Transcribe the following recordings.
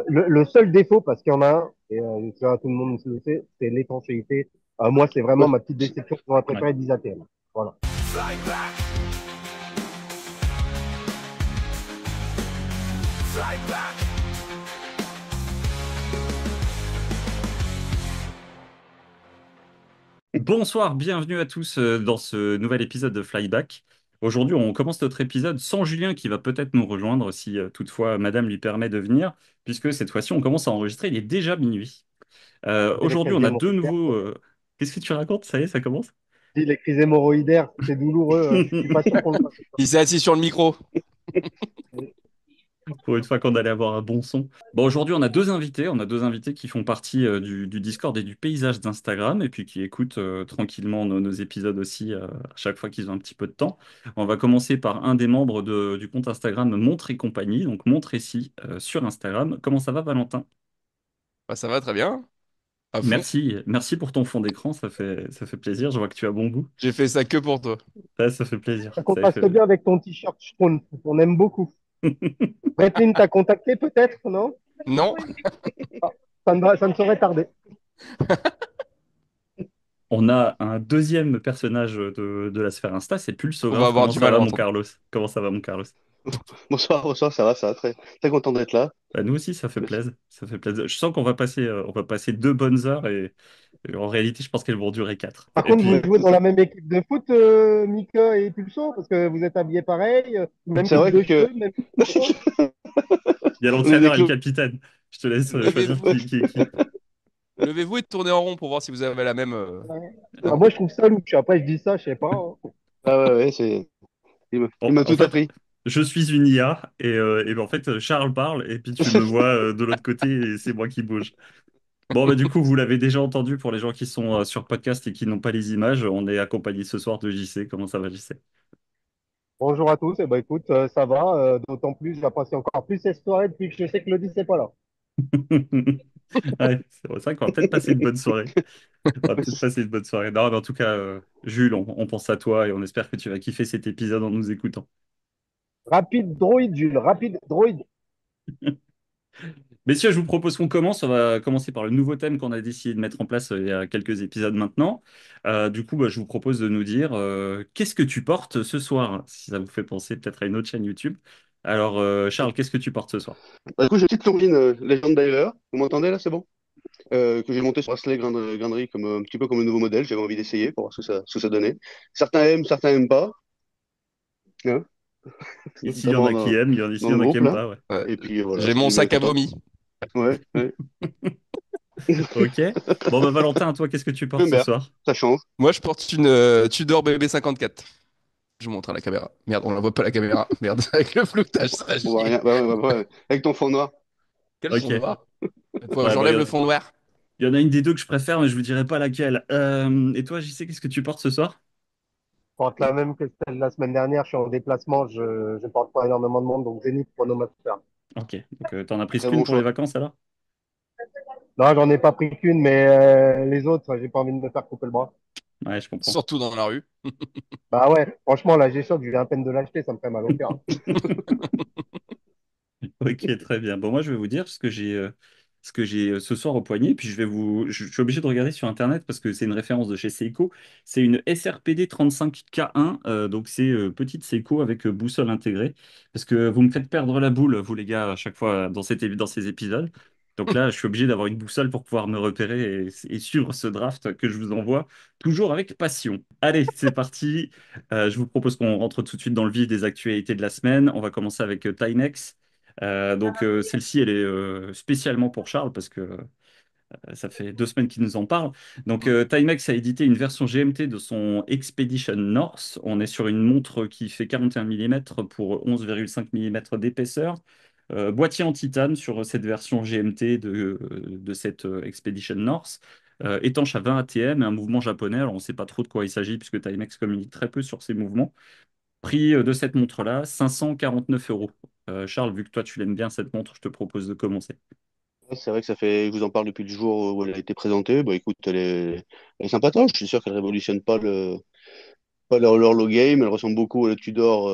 Le seul défaut, parce qu'il y en a un, et ça, tout le monde le sait, c'est l'étanchéité. Moi, c'est vraiment Ouais. ma petite déception. J'aurais Ouais. préféré 10 ATM. Voilà. Fly back, fly back. Bonsoir, bienvenue à tous dans ce nouvel épisode de Flyback. Aujourd'hui, on commence notre épisode sans Julien qui va peut-être nous rejoindre si toutefois Madame lui permet de venir, puisque cette fois-ci on commence à enregistrer, il est déjà minuit. Les Aujourd'hui, crises on a deux hémorroïdaires, nouveaux... Qu'est-ce que tu racontes? Ça y est, ça commence? les crises hémorroïdaires, c'est douloureux. Je suis pas sûr qu'on le fasse. Il s'est assis sur le micro. Pour une fois qu'on allait avoir un bon son. Bon, aujourd'hui, on a deux invités. On a deux invités qui font partie du Discord et du paysage d'Instagram et puis qui écoutent tranquillement nos épisodes aussi à chaque fois qu'ils ont un petit peu de temps. On va commencer par un des membres du compte Instagram Montre et compagnie, donc Montre ici sur Instagram. Comment ça va, Valentin? Bah, ça va très bien, à fond. Merci, merci pour ton fond d'écran, ça fait plaisir. Je vois que tu as bon goût. J'ai fait ça que pour toi. Ouais, ça fait plaisir. Ça Ça contraste fait... bien avec ton t-shirt Schtroumpf. On aime beaucoup. Breitling t'a contacté peut-être, non? Non, Ah, ça ne saurait tarder. On a un deuxième personnage de la sphère Insta, c'est on va Pulsographe. avoir Comment du ça mal à va, mon l'entendre. Carlos? Comment ça va, mon Carlos? Bonsoir, bonsoir, ça va, très, très content d'être là. Bah, nous aussi, ça fait plaisir. Ça fait plaisir. Je sens qu'on va passer 2 bonnes heures et en réalité, je pense qu'elles vont durer 4. Par Et contre, vous puis, jouez dans la même équipe de foot, Mika et Pulso, parce que vous êtes habillés pareil, même C'est coupe vrai de que cheveux, même numéro. il y a on est des l'entraîneur et le clous. capitaine. Je te laisse choisir Levez-vous, qui est qui. levez-vous et tournez en rond pour voir si vous avez la même. Ouais. La Ah, même moi, je coupe. trouve ça louche. Après, je dis ça, je sais pas, hein. Ah ouais, ouais, il Bon, m'a en tout fait, appris. je suis une IA et ben, en fait, Charles parle et puis tu me vois de l'autre côté et c'est moi qui bouge. Bon, bah, du coup, vous l'avez déjà entendu pour les gens qui sont sur podcast et qui n'ont pas les images. On est accompagné ce soir de JC. Comment ça va, JC? Bonjour à tous. Eh ben, écoute, ça va. D'autant plus, j'apprécie encore plus cette soirée depuis que je sais que Lodi, c'est pas là. Ouais, c'est vrai qu'on va peut-être passer une bonne soirée. On va peut-être passer une bonne soirée. Non, mais en tout cas, Jules, on pense à toi et on espère que tu vas kiffer cet épisode en nous écoutant. Rapide droïde, Jules. Rapide droïde. Messieurs, je vous propose qu'on commence. On va commencer par le nouveau thème qu'on a décidé de mettre en place il y a quelques épisodes maintenant. Du coup, bah, je vous propose de nous dire qu'est-ce que tu portes ce soir, si ça vous fait penser peut-être à une autre chaîne YouTube. Alors, Charles, qu'est-ce que tu portes ce soir? Du coup, j'ai une petite Longines Legend Diver. Vous m'entendez là, c'est bon? Que j'ai monté sur Bracelet Grainerie comme un petit peu comme un nouveau modèle. J'avais envie d'essayer pour voir ce que ça donnait. Certains aiment, certains aiment pas. Hein, Ici, il y en d'abord a qui aiment, ici, dans il y le en a qui groupe aiment là. pas, ouais. Ouais. Et puis voilà, J'ai mon puis ben, sac à content. vomi. Ouais, ouais. Ok. Bon, bah, Valentin, toi, qu'est-ce que tu portes Même ce bien, soir? ça change. Moi, je porte une Tudor BB54. Je vous montre à la caméra. Merde, on la voit pas la caméra. Merde, avec le floutage, ça va On voit chier. rien. Ouais. Avec ton fond noir. Quel fond Ok. noir? Faut que Ouais, bon, j'enlève le fond noir. il y en a une des deux que je préfère, mais je vous dirai pas laquelle. Et toi, JC, qu'est-ce que tu portes ce soir? Je porte la même que celle de la semaine dernière. Je suis en déplacement. Je porte pas énormément de monde, donc Zénith Chronomaster. Ok. Donc, t'en as prise Très qu'une bon pour les choix. vacances alors? Non, j'en ai pas pris qu'une, mais les autres, j'ai pas envie de me faire couper le bras. Ouais, je comprends. Surtout dans la rue. Bah ouais, franchement, là, j'ai choc. Je viens à peine de l'acheter. Ça me fait mal au cœur. Ok, très bien. Bon, moi, je vais vous dire ce que j'ai ce soir au poignet. Puis je suis obligé de regarder sur Internet parce que c'est une référence de chez Seiko. C'est une SRPD 35K1. Donc, c'est petite Seiko avec boussole intégrée. Parce que vous me faites perdre la boule, vous les gars, à chaque fois dans ces épisodes. Donc là, je suis obligé d'avoir une boussole pour pouvoir me repérer et suivre ce draft que je vous envoie, toujours avec passion. Allez, c'est parti. Je vous propose qu'on rentre tout de suite dans le vif des actualités de la semaine. On va commencer avec Timex. Donc celle-ci, elle est spécialement pour Charles parce que ça fait 2 semaines qu'il nous en parle. Donc Timex a édité une version GMT de son Expedition North. On est sur une montre qui fait 41 mm pour 11,5 mm d'épaisseur. Boîtier en titane sur cette version GMT de cette Expedition North. Étanche à 20 ATM et un mouvement japonais. Alors on ne sait pas trop de quoi il s'agit puisque Timex communique très peu sur ces mouvements. Prix de cette montre-là, 549 euros. Charles, vu que toi tu l'aimes bien cette montre, je te propose de commencer. Ouais, c'est vrai que ça fait, je vous en parle depuis le jour où elle a été présentée. Bah écoute, elle est sympatoche. Je suis sûr qu'elle révolutionne pas pas leur low game, elle ressemble beaucoup à la Tudor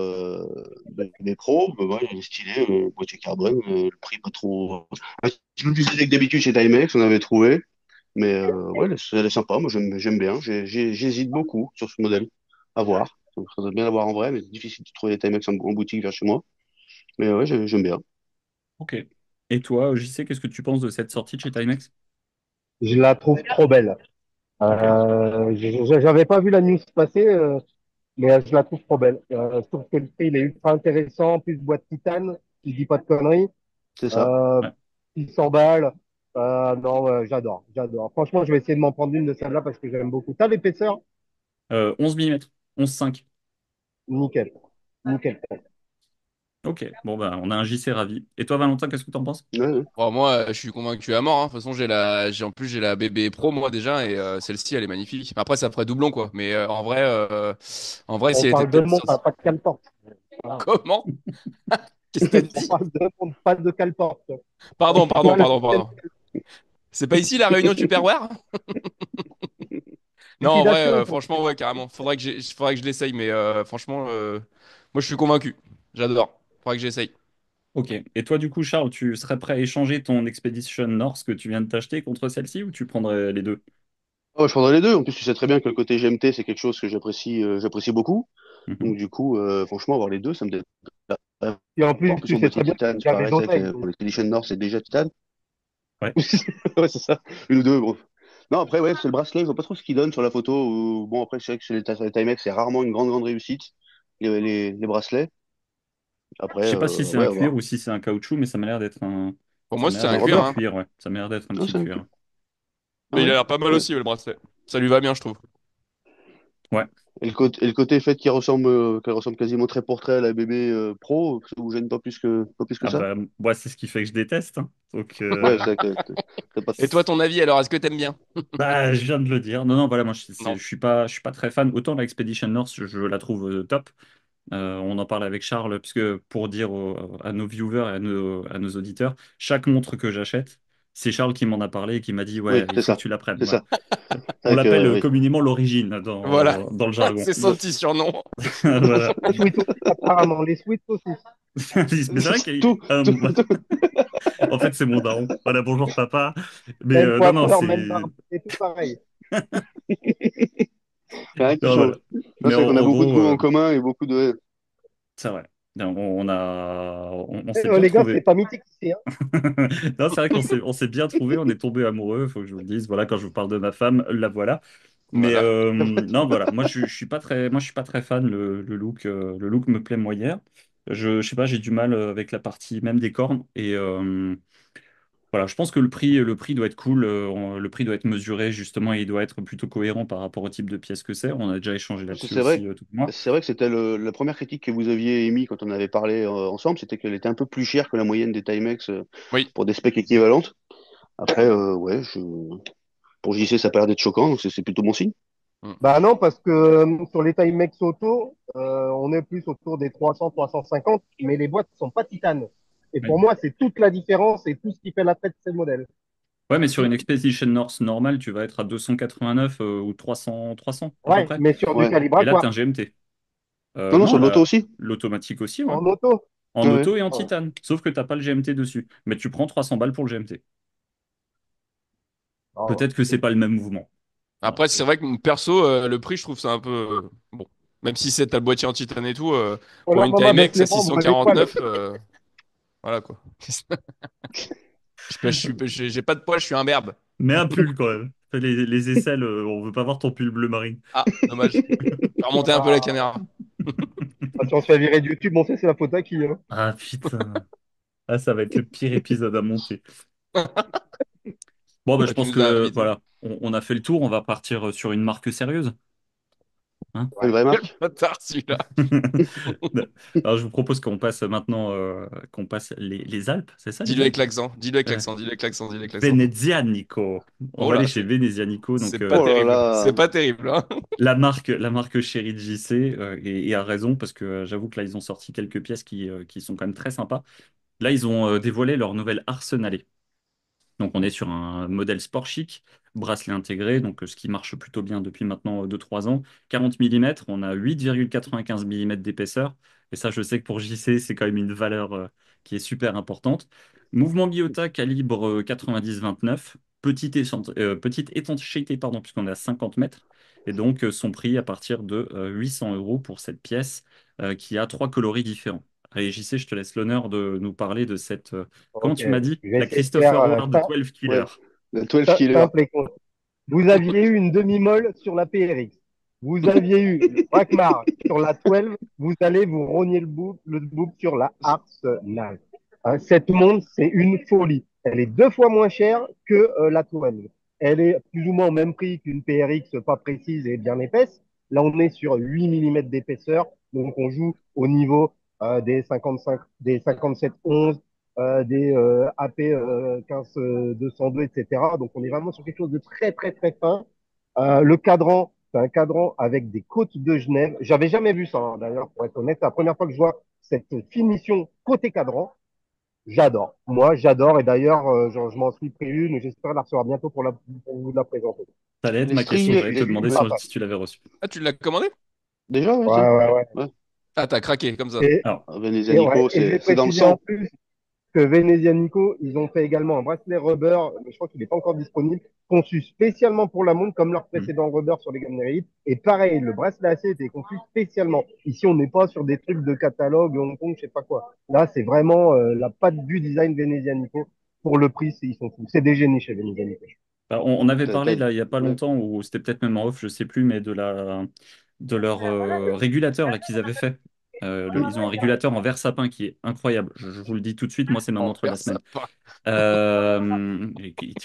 des pros, mais ouais, elle est stylée, boîtier carbone, le prix pas trop. Un petit peu plus élevé que d'habitude chez Timex, on avait trouvé, mais ouais, elle est sympa, moi j'aime bien, j'hésite beaucoup sur ce modèle, à voir. Donc, ça doit bien l'avoir en vrai, mais c'est difficile de trouver des Timex en boutique vers chez moi, mais ouais, j'aime bien. Ok. Et toi, JC, qu'est-ce que tu penses de cette sortie de chez Timex? Je la trouve trop belle. Ok. J'avais pas vu la news passer, mais je la trouve trop belle. Je trouve que le prix il est ultra intéressant, plus boîte titane, si je dis pas de conneries. C'est ça. Euh, Ouais. 600 balles. Non, j'adore, j'adore. Franchement, je vais essayer de m'en prendre une de celle-là parce que j'aime beaucoup. T'as l'épaisseur? 11 mm, 11,5. Nickel, nickel. Ok. Bon, bah, on a un JC ravi. Et toi, Valentin, qu'est-ce que t'en penses? Ouais, ouais. Bon, moi, je suis convaincu à mort. Hein. De toute façon, en plus j'ai la BB Pro moi déjà et celle-ci elle est magnifique. Après, ça ferait doublon quoi. Mais en vrai, On si elle était parle de peut-être monde, sortie, hein, pas de cale-porte. Voilà. comment? Qu'est-ce que t'as On dit? parle de monde, pas de cale-porte. Voilà. Pardon. C'est pas ici la réunion Tupperware? Non, en vrai, Liquidation. franchement, ouais, carrément. Faudrait que je l'essaye, mais franchement, moi, je suis convaincu. J'adore. Faudrait que j'essaye. Ok. Et toi, du coup, Charles, tu serais prêt à échanger ton Expedition North que tu viens de t'acheter contre celle-ci ou tu prendrais les deux? Oh, je prendrais les deux. En plus, tu sais très bien que le côté GMT, c'est quelque chose que j'apprécie beaucoup. Mhm. Donc, du coup, franchement, avoir les deux, ça me dérange pas. Et en En plus, plus, tu en sais boîtier très bien titane, qu'il c'est y avait pareil, c'est vrai d'oseille. que pour l'Expedition Nord, c'est déjà titane. Ouais. Ouais, c'est ça. Une ou deux, bon. Non, après, ouais, c'est le bracelet, je vois pas trop ce qu'il donne sur la photo. Bon, après, c'est vrai que sur les Timex, c'est rarement une grande réussite, les bracelets. Je Après, sais pas si c'est ouais, un à cuir voir. ou si c'est un caoutchouc, mais ça m'a l'air d'être un. Pour Ça moi, m'a c'est l'air C'est un un d'être cuir, un rubber? hein. cuir, ouais. Ça m'a l'air d'être un Non, petit c'est un... cuir. Ah Mais il a ouais? l'air pas mal Ouais. aussi, ouais, le bracelet. Ça lui va bien, je trouve. Ouais. Et le côté fait qu'elle ressemble quasiment trait pour trait à la bébé Pro, ça vous gêne pas plus que Ah ça? bah, moi, c'est ce qui fait que je déteste, hein. Donc, Ouais, c'est vrai que t'as pas. Et toi, ton avis, alors, est-ce que t'aimes bien? bah, je viens de le dire. Non, non, voilà, moi, Non. je suis pas très fan. Autant la Expedition North, je la trouve top. On en parle avec Charles, puisque pour dire à nos viewers et à nos auditeurs, chaque montre que j'achète, c'est Charles qui m'en a parlé et qui m'a dit, Oui, ouais, il c'est faut que ça. tu la prennes. C'est Voilà. ça. C'est On vrai que, l'appelle oui. communément l'origine Voilà. dans le jargon. C'est son petit surnom. Voilà. Les Sweets aussi, apparemment. Les Sweets aussi. Mais c'est vrai qu'il Tout, tout, tout. en fait, c'est mon daron. Voilà, bonjour papa. Mais Même non, non, coiffeur, même c'est. barbe. C'est tout pareil. Rien qui Non, change. voilà. Non, Mais c'est vrai qu'on a en beaucoup de gros, goûts en commun et beaucoup de. c'est vrai. On s'est Oh, bien les gars, c'est trouvé. pas mythique ici, hein. Non, c'est vrai on s'est bien trouvé, on est tombé amoureux, faut que je vous le dise. Voilà, quand je vous parle de ma femme, la voilà. Mais Voilà. non, voilà, moi je suis pas très fan. Le look me plaît moyen. Je sais pas, j'ai du mal avec la partie même des cornes. Et voilà, je pense que le prix doit être cool. Le prix doit être mesuré justement et il doit être plutôt cohérent par rapport au type de pièce que c'est. On a déjà échangé Parce que là-dessus aussi, tout moi. c'est vrai que c'était la première critique que vous aviez émise quand on avait parlé ensemble, c'était qu'elle était un peu plus chère que la moyenne des Timex Oui. pour des specs équivalentes. Après, ouais, pour JC, ça a pas l'air d'être choquant, donc c'est plutôt bon signe. Mm. Bah non, parce que sur les Timex Auto, on est plus autour des 300, 350, mais les boîtes sont pas titanes. Et Ouais. pour moi, c'est toute la différence et tout ce qui fait la tête de ces modèles. Ouais, mais sur une Expedition North normale, tu vas être à 289 ou 300 à peu Ouais, près. mais sur du Ouais. calibre Et à là, tu as quoi? un GMT. Non, non, Non, sur l'auto aussi? l'automatique aussi, ouais. En auto? En Ouais. auto et en Ouais. titane. Sauf que t'as pas le GMT dessus. Mais tu prends 300 balles pour le GMT. Ah, Peut-être que c'est pas le même mouvement. Voilà. Après, c'est vrai que perso, le prix, je trouve ça un peu bon. Même si c'est t'as le boîtier en titane et tout, oh pour là, une maman, baisse Timex les à bras, on voit les poils. 649, voilà quoi. J'ai pas de poids, je suis un berbe. Mais un pull quand même. Fais les aisselles, on veut pas voir ton pull bleu marine. Ah, dommage. Je vais remonter un peu la Ah, caméra. si on se fait virer de YouTube, on sait c'est la faute à qui, hein. Ah putain. Ah, ça va être le pire épisode à monter. Bon, bah, je Bah, tu pense nous as que invités. voilà, on a fait le tour. On va partir sur une marque sérieuse, hein. Une Ouais. vraie Quel marque? bâtard celui-là. Alors, je vous propose qu'on passe maintenant qu'on passe les Alpes, c'est ça Dis-le les avec Alpes? l'accent, dis-le avec Ouais. l'accent, dis-le avec l'accent, dis-le avec l'accent. Venezianico. On Oh va aller là, chez Venezianico. c'est Donc, pas Oh là terrible. C'est là. pas terrible, hein. la marque chérie de JC, et a raison, parce que j'avoue que là, ils ont sorti quelques pièces qui sont quand même très sympas. Là, ils ont dévoilé leur nouvelle Arsenale. Donc on est sur un modèle sport chic, bracelet intégré, donc ce qui marche plutôt bien depuis maintenant 2-3 ans. 40 mm, on a 8,95 mm d'épaisseur. Et ça, je sais que pour JC, c'est quand même une valeur qui est super importante. Mouvement Biota calibre 90-29, petite étanchéité, pardon, puisqu'on est à 50 mètres. Et donc son prix à partir de 800 euros pour cette pièce qui a 3 coloris différents. Allez, JC, je te laisse l'honneur de nous parler de cette comment Ok, tu m'as dit? je vais La essayer de faire Christopher Ward 12 Ouais, Killer. le 12 killer. simple et concis. Vous aviez eu une demi-molle sur la PRX. Vous aviez eu le Braquemar sur la 12. Vous allez vous rogner le bouc sur la Arsenal. Hein, cette montre, c'est une folie. Elle est 2 fois moins chère que la 12. Elle est plus ou moins au même prix qu'une PRX pas précise et bien épaisse. Là, on est sur 8 mm d'épaisseur. Donc, on joue au niveau des 55, des 57-11, des AP 15-202, etc. Donc, on est vraiment sur quelque chose de très, très, très fin. Le cadran, c'est un cadran avec des côtes de Genève. J'avais jamais vu ça, hein, d'ailleurs, pour être honnête. C'est la première fois que je vois cette finition côté cadran. J'adore. Moi, j'adore. Et d'ailleurs, je m'en suis pris une. J'espère la recevoir bientôt pour vous la présenter. Ça allait être Les ma question, stries, j'allais te demander Ah, si tu l'avais reçu. Ah, tu l'as commandé? déjà, ouais, ouais, tiens. ouais, ouais. Ouais. Ah, t'as craqué comme ça. Et, Alors, Venezia et, ouais, Nico, et je vais c'est dans le préciser en sang. plus que Venezia Nico, ils ont fait également un bracelet rubber, mais je crois qu'il n'est pas encore disponible, conçu spécialement pour la montre, comme leur hmm. précédent rubber sur les gammes Elite. Et pareil, le bracelet AC était conçu spécialement. Ici, on n'est pas sur des trucs de catalogue, Hong Kong, je sais pas quoi. Là, c'est vraiment la patte du design Venezia Nico. Pour le prix, ils sont fous. C'est des génies chez Venezia Nico. Bah, on avait T'as- parlé t'as- là il y a pas ouais. longtemps, ou c'était peut-être même en off, je sais plus, mais de leur régulateur là qu'ils avaient fait. Ils ont un régulateur en verre sapin qui est incroyable. Je vous le dis tout de suite, moi c'est ma En montre de la faire ça semaine. pas.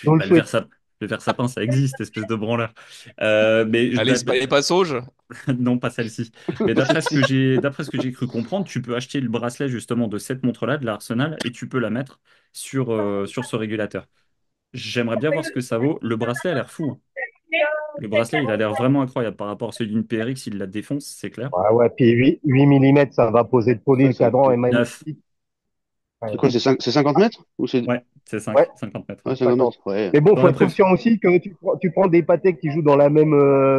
On le Bah, souhaite. le verre sapin, ça existe, espèce de branleur. Mais Allez, c'est pas sauge. non, pas celle-ci. Mais d'après ce que j'ai cru comprendre, tu peux acheter le bracelet justement de cette montre-là, de l'Arsenal, et tu peux la mettre sur ce régulateur. J'aimerais bien voir ce que ça vaut. Le bracelet a l'air fou, hein. Le bracelet, il a l'air vraiment incroyable par rapport à celui d'une PRX, il la défonce, c'est clair. Ouais, ouais, puis 8 mm, ça va poser de poli. Ouais, Le cadran est 9. magnifique. c'est Ouais, quoi, c'est 50 mètres? Ou c'est... Ouais, c'est ouais, 50 mètres. Ouais, 50 50. mètres. Ouais. Mais bon, Dans faut la être préf. conscient aussi que tu prends des pâtés qui jouent dans la même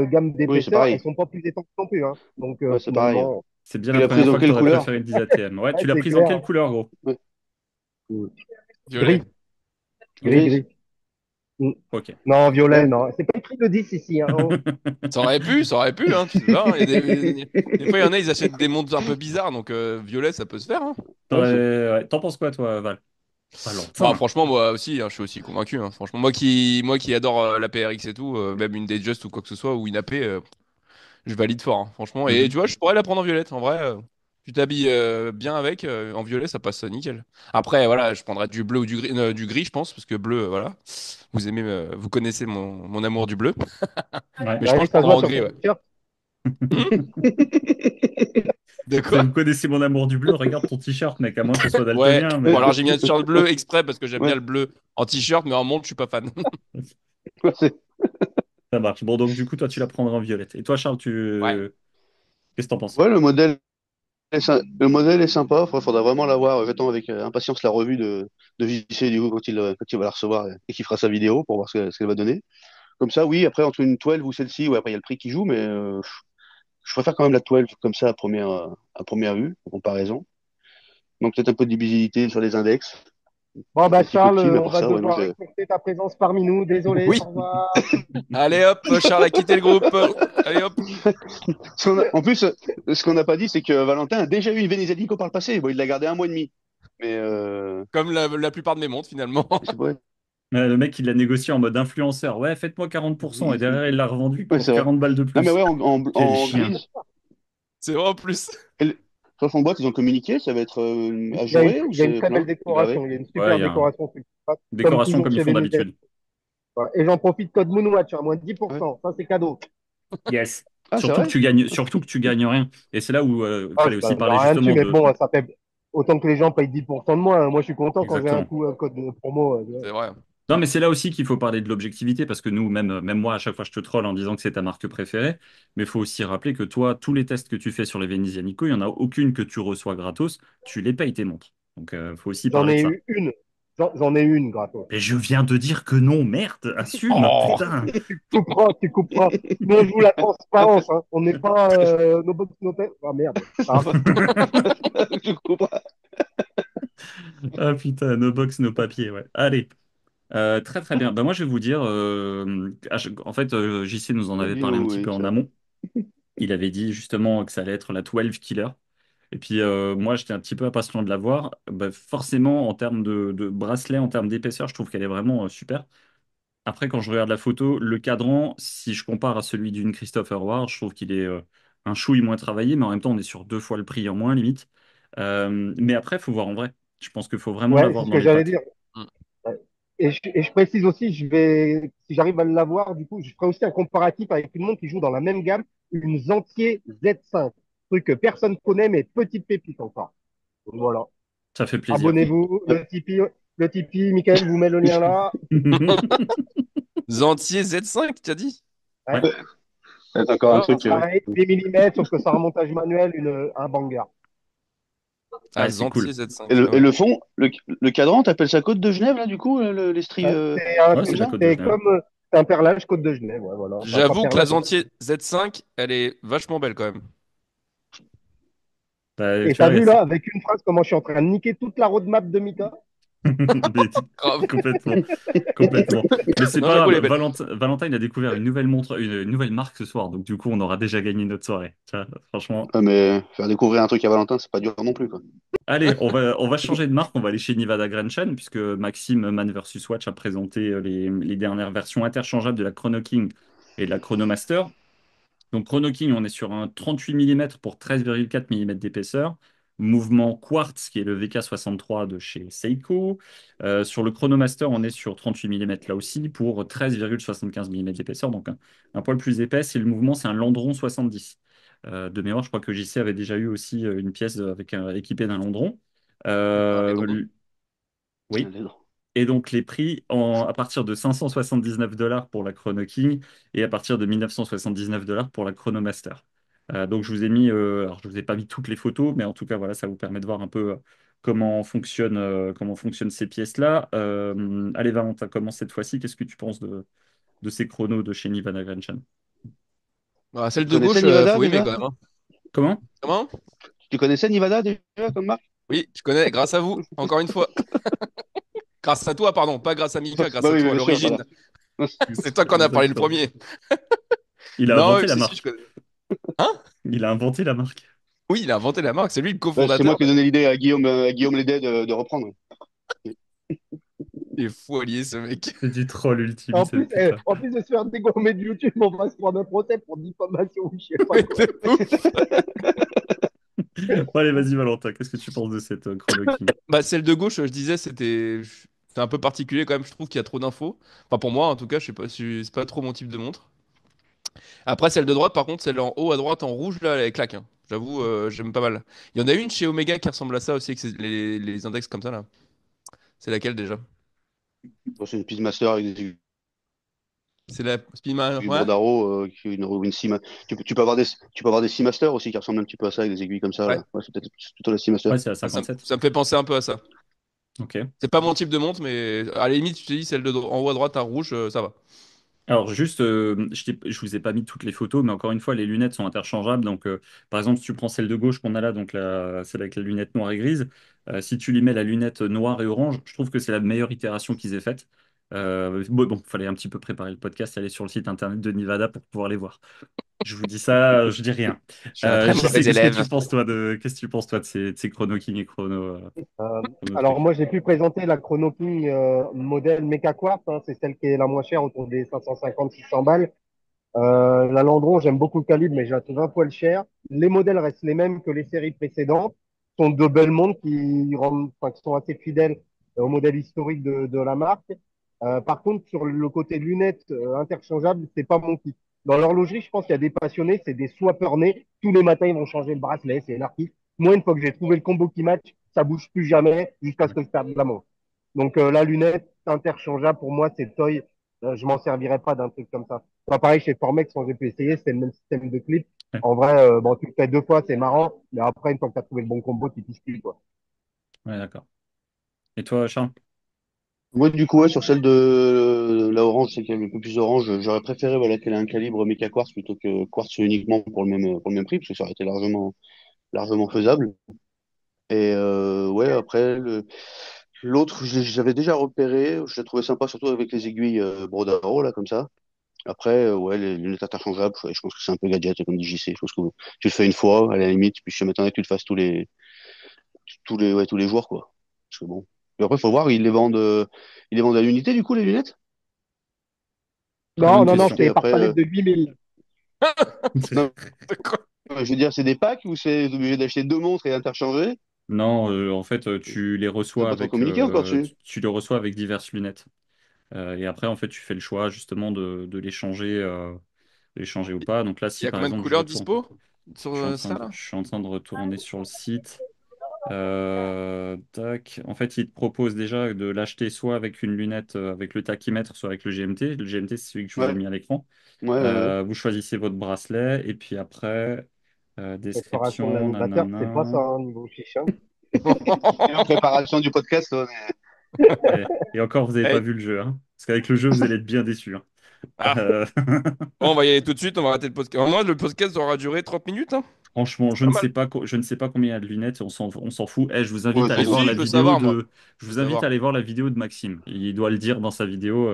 gamme Oui, c'est d'épaisseur, elles pareil. sont pas plus étanches non plus. Hein. Donc Ouais, c'est pareil. finalement, C'est bien Tu la l'as prise première dans fois que tu quelle aurais couleur? préféré une 10 ATM. Ouais, ouais, tu l'as c'est prise en clair. quelle couleur, gros? Ouais. Mm. Violet. Gris, gris, Violet? Grise? gris. Mm. Ok. Non, violet, Ouais. non. C'est pas écrit le 10 ici. Hein. Oh. Ça aurait pu, hein, tu sais pas, hein. Des fois, il y en a, ils achètent des montres un peu bizarres, donc violet, ça peut se faire, hein. Ouais, c'est... Ouais. T'en penses quoi, toi, Val? Bah, Valentin. franchement, moi aussi, hein, je suis aussi convaincu, hein. Franchement, moi qui adore la PRX et tout, même une Datejust ou quoi que ce soit, ou une AP, je valide fort, hein, franchement. Et tu Mhm. vois, je pourrais la prendre en violette, en vrai. Tu t'habilles bien avec, en violet, ça passe nickel. Après, voilà, je prendrais du bleu ou du gris, je pense, parce que bleu, voilà. Vous aimez, vous connaissez mon amour du bleu. Ouais. Mais je pense Ouais, que je ça se prendrais voit en sur gris, ton ouais. t-shirt. Hmm. De Ça, quoi? vous connaissez mon amour du bleu, regarde ton t-shirt, mec, à moins que ce soit Ouais. daltonien, Bon, mais alors j'ai mis un t-shirt bleu exprès parce que j'aime bien Ouais, le bleu en t-shirt, mais en montre, je suis pas fan. ouais, c'est... ça marche. Bon, donc du coup, toi, tu la prendras en violette. Et toi, Charles, Ouais. qu'est-ce que t'en penses? Ouais, le modèle est sympa. Faudra vraiment l'avoir. J'attends avec impatience la revue de JC du coup quand il va la recevoir et qu'il fera sa vidéo pour voir ce qu'elle va donner. Comme ça, oui, après, entre une 12 ou celle-ci, ouais, après, il y a le prix qui joue, mais je préfère quand même la 12 comme ça à première vue, en comparaison. Donc, peut-être un peu de visibilité sur les index. Bon, Un bah, petit peu Charles, petit, mais à on part va ça, ouais, non, devoir écourter ta présence parmi nous. Désolé, Oui. au revoir. Allez hop, Charles a quitté le groupe. Allez hop. En plus, ce qu'on n'a pas dit, c'est que Valentin a déjà eu une Venezia Nico par le passé. Bon, il l'a gardé un mois et demi. Mais, Comme la plupart de mes montres, finalement. je sais pas. Le mec, il l'a négocié en mode influenceur. Ouais, faites-moi 40%. Et derrière, il l'a revendu Ouais, pour c'est vrai. 40 balles de Non, mais plus. ouais, Quel en chien. grise. C'est vrai en plus. Sur son boîte, ils ont communiqué, ça va être Il y a une, ajouré ou il y a une c'est très belle plein qui va décoration. avec? Il y a une Ouais, super il y a une décoration sur le pack, comme décoration toujours comme ils chez font Venezia. d'habitude. Ouais. Et j'en profite, code Moonwatch, à moins de Ouais. 10%. Ça, c'est cadeau. Yes. Ah, c'est vrai? Surtout que tu gagnes rien. Et c'est là où il Ah, fallait je aussi gagne parler rien dessus, justement mais de. bon, ça fait autant que les gens payent 10% de moins. Hein. Moi, je suis content quand j'ai un Exactement. coup, code de promo. C'est vrai. Non, mais c'est là aussi qu'il faut parler de l'objectivité, parce que nous, même moi, à chaque fois, je te troll en disant que c'est ta marque préférée. Mais il faut aussi rappeler que toi, tous les tests que tu fais sur les Venezianico, il n'y en a aucune que tu reçois gratos. Tu les payes tes montres. Donc, il faut aussi J'en parler de ai ça. eu une. J'en ai une, gratos. Et je viens de dire que non, merde, assume, Oh! putain. Tu couperas. Nous, on joue la transparence, hein. On n'est pas nos box, nos têtes. Ah merde. Ça Hein. va. Je comprends pas. Ah putain, no box, no papier, ouais. Allez. Très très bien. Bah, moi je vais vous dire, en fait, JC nous en avait parlé un Dis-nous, petit oui, peu en ça. amont. Il avait dit justement que ça allait être la 12 Killer. Et puis moi j'étais un petit peu impatient de la voir. Bah, forcément en termes de bracelet, en termes d'épaisseur, je trouve qu'elle est vraiment super. Après quand je regarde la photo, le cadran, si je compare à celui d'une Christopher Ward, je trouve qu'il est un chouille moins travaillé, mais en même temps on est sur deux fois le prix en moins limite. Mais après, il faut voir en vrai. Je pense qu'il faut vraiment Ouais, l'avoir c'est ce dans que les j'allais pattes. dire. Ouais. Et je précise aussi, si j'arrive à l'avoir, du coup, je ferai aussi un comparatif avec une montre qui joue dans la même gamme, une Zantier Z5. Truc que personne connaît, mais petite pépite encore. Donc, voilà. Ça fait plaisir. Abonnez-vous, Euh, le Tipeee, Michael vous met le lien là. Zantier Z5, tu as dit? Ouais. Ouais. C'est encore un Ah, truc. Pareil, des millimètres, sauf que c'est un montage manuel, un banger. ah, Ouais, c'est Zantier cool. Et Z5. Ah le ouais. fond, le cadran, t'appelles ça Côte de Genève, là, du coup, les stries Ouais, c'est comme la ça? Côte de C'est Genève. comme un perlage Côte de Genève. Ouais, voilà. Enfin, pas J'avoue que la perlage. Zantier Z5, elle est vachement belle quand même. Bah, Et tu t'as vois, vu là, avec une phrase, comment je suis en train de niquer toute la roadmap de Mika? Mais Grave. complètement, complètement. Mais c'est Non, pas j'avoue, elle est grave. belle. Valentin, il a découvert une nouvelle montre, une nouvelle marque ce soir. Donc, du coup, on aura déjà gagné notre soirée. Tu vois, franchement. Ouais, mais faire découvrir un truc à Valentin, c'est pas dur non plus, quoi. Allez, on va changer de marque. On va aller chez Nivada Grenchen, puisque Maxime, Man vs Watch, a présenté les dernières versions interchangeables de la Chrono King et de la Chronomaster. Donc Chrono King, on est sur un 38 mm pour 13,4 mm d'épaisseur. Mouvement Quartz, qui est le VK63 de chez Seiko. Sur le Chronomaster, on est sur 38 mm là aussi pour 13,75 mm d'épaisseur, donc un poil plus épais. Et le mouvement, c'est un Landron 70. De mémoire, je crois que JC avait déjà eu aussi une pièce équipée d'un Landron. Ah, et Euh, donc, l- oui. Allez, non. Et donc les prix à partir de 579 $ pour la Chrono King et à partir de 1979 $ pour la Chrono Master. Donc je vous ai mis, alors je vous ai pas mis toutes les photos, mais en tout cas voilà, ça vous permet de voir un peu comment fonctionnent ces pièces-là. Allez Valentin, commence cette fois-ci. Qu'est-ce que tu penses de ces chronos de chez Nivan Agrenchen? ah, celle Tu de connaissais gauche, Nivada faut aimer déjà? quand même. Hein. Comment? Comment? Tu connaissais Nivada déjà comme marque? Oui, je connais, grâce à vous, encore une fois. Grâce à toi, pardon, pas grâce à Mika, grâce Bah à oui, toi, à bien sûr, l'origine. voilà. C'est toi qu'on a parlé le Exactement. premier. Il a Non, inventé oui, la si, je marque. connais. Hein? Il a inventé la marque. Oui, il a inventé la marque, c'est lui le Ouais, c'est moi cofondateur. qui ai donné l'idée à Guillaume Lédet de reprendre. Il est fou allié, ce mec. C'est du troll ultime, En c'est plus, putain. en plus de se faire dégommer de YouTube, on va se prendre un procès pour diffamation ou je sais pas Mais quoi. de ouf. Bon, allez, vas-y Valentin, qu'est-ce que tu penses de cette Chrono King? Bah, celle de gauche, je disais, c'est un peu particulier quand même. Je trouve qu'il y a trop d'infos. Enfin, pour moi, en tout cas, je sais pas, c'est pas trop mon type de montre. Après, celle de droite, par contre, celle en haut à droite en rouge, là, elle claque. Hein. J'avoue, j'aime pas mal. Il y en a une chez Omega qui ressemble à ça aussi, avec les index comme ça, là. C'est laquelle déjà? Bon, c'est une Peacemaster avec des C'est la Speedman, aiguilles ouais? Bordaro, ou une Seama- tu peux avoir des Seamaster aussi qui ressemblent un petit peu à ça avec des aiguilles comme ça, Ouais. là. Ouais, c'est peut-être plutôt la Seamaster. Ouais, c'est à Ah, ça, 57. ça me fait penser un peu à ça. Ok. C'est pas mon type de montre, mais à la limite, tu te dis celle en haut à droite à rouge, ça va. Alors juste, je vous ai pas mis toutes les photos, mais encore une fois, les lunettes sont interchangeables. Donc, par exemple, si tu prends celle de gauche qu'on a là, donc celle avec la lunette noire et grise, si tu lui mets la lunette noire et orange, je trouve que c'est la meilleure itération qu'ils aient faite. Bon, fallait un petit peu préparer le podcast, aller sur le site internet de Nivada pour pouvoir les voir. Je vous dis ça, je dis rien. Je suis un très JC, mauvais qu'est-ce que élève. tu penses qu'est-ce que tu penses toi de ces Chrono King et Chrono Alors trucs? moi, j'ai pu présenter la Chrono King modèle Mecha Quartz, hein, c'est celle qui est la moins chère, autour des 550-600 balles. La Landron, j'aime beaucoup le calibre, mais je la trouve un poil cher. Les modèles restent les mêmes que les séries précédentes. Ce sont de belles montres qui sont assez fidèles au modèle historique de la marque. Par contre, sur le côté lunettes interchangeables, c'est pas mon kiff. Dans l'horlogerie, je pense qu'il y a des passionnés, c'est des swappers nés. Tous les matins, ils vont changer le bracelet, c'est anarchique. Moi, une fois que j'ai trouvé le combo qui match, ça bouge plus jamais jusqu'à ce que je perde la montre. Donc la lunette interchangeable, pour moi, c'est toy. Je m'en servirais pas d'un truc comme ça. Pas pareil chez Formex, quand j'ai pu essayer, c'était le même système de clip. Ouais, En vrai, bon, tu le fais deux fois, c'est marrant, mais après, une fois que tu as trouvé le bon combo, tu pisses plus, quoi. ouais, d'accord. Et toi, Charles? Moi, du coup, ouais, sur celle de la orange, c'est qu'il y a un peu plus d'orange. J'aurais préféré voilà, qu'elle ait un calibre méca quartz plutôt que quartz uniquement pour le même prix, parce que ça aurait été largement faisable. Et ouais, après, l'autre, j'avais déjà repéré. Je l'ai trouvé sympa, surtout avec les aiguilles Brodaro, là, comme ça. Après, ouais, les lunettes interchangeables, ouais, je pense que c'est un peu gadget, comme dit JC. Je pense que tu le fais une fois, à la limite, puis je m'attendais que tu le fasses tous les jours, quoi. Parce que bon. Et après, faut voir, ils les vendent à l'unité, du coup, les lunettes? Très Non, bonne non, non, question. Et c'est par après, palette de 8000. non, je veux dire, c'est des packs ou c'est obligé d'acheter deux montres et interchanger? Non, en fait, tu les Ils n'ont reçois pas trop avec, communiqué encore dessus. tu les reçois avec diverses lunettes. Et après, en fait, tu fais le choix justement de les changer ou pas. Donc là, Il y si a par combien de exemple je couleurs retourne, dispo sur ça là? je suis en train de retourner sur le site. Tac. En fait, il te propose déjà de l'acheter soit avec une lunette avec le tachymètre, soit avec le GMT. Le GMT, c'est celui que je vous ai Ouais, mis à l'écran. ouais, ouais. Vous choisissez votre bracelet et puis après, Préparation de description, l'animateur, c'est pas ça, nanana. hein, niveau chiche. Hein. Et en préparation du podcast, Et encore, vous n'avez pas Eh, vu le jeu, hein. Parce qu'avec le jeu, vous allez être bien déçus, hein. ah, Euh, bon, on va y aller tout de suite, on va arrêter le podcast. Moi, le podcast aura duré 30 minutes, hein. Franchement, C'est pas mal. je ne sais pas combien il y a de lunettes, on s'en fout. Eh, je vous invite ouais, à c'est aller Mais bon. voir si, la je veux vidéo savoir, moi. de, je Je veux vous invite à savoir. aller voir la vidéo de Maxime. Il doit le dire dans sa vidéo,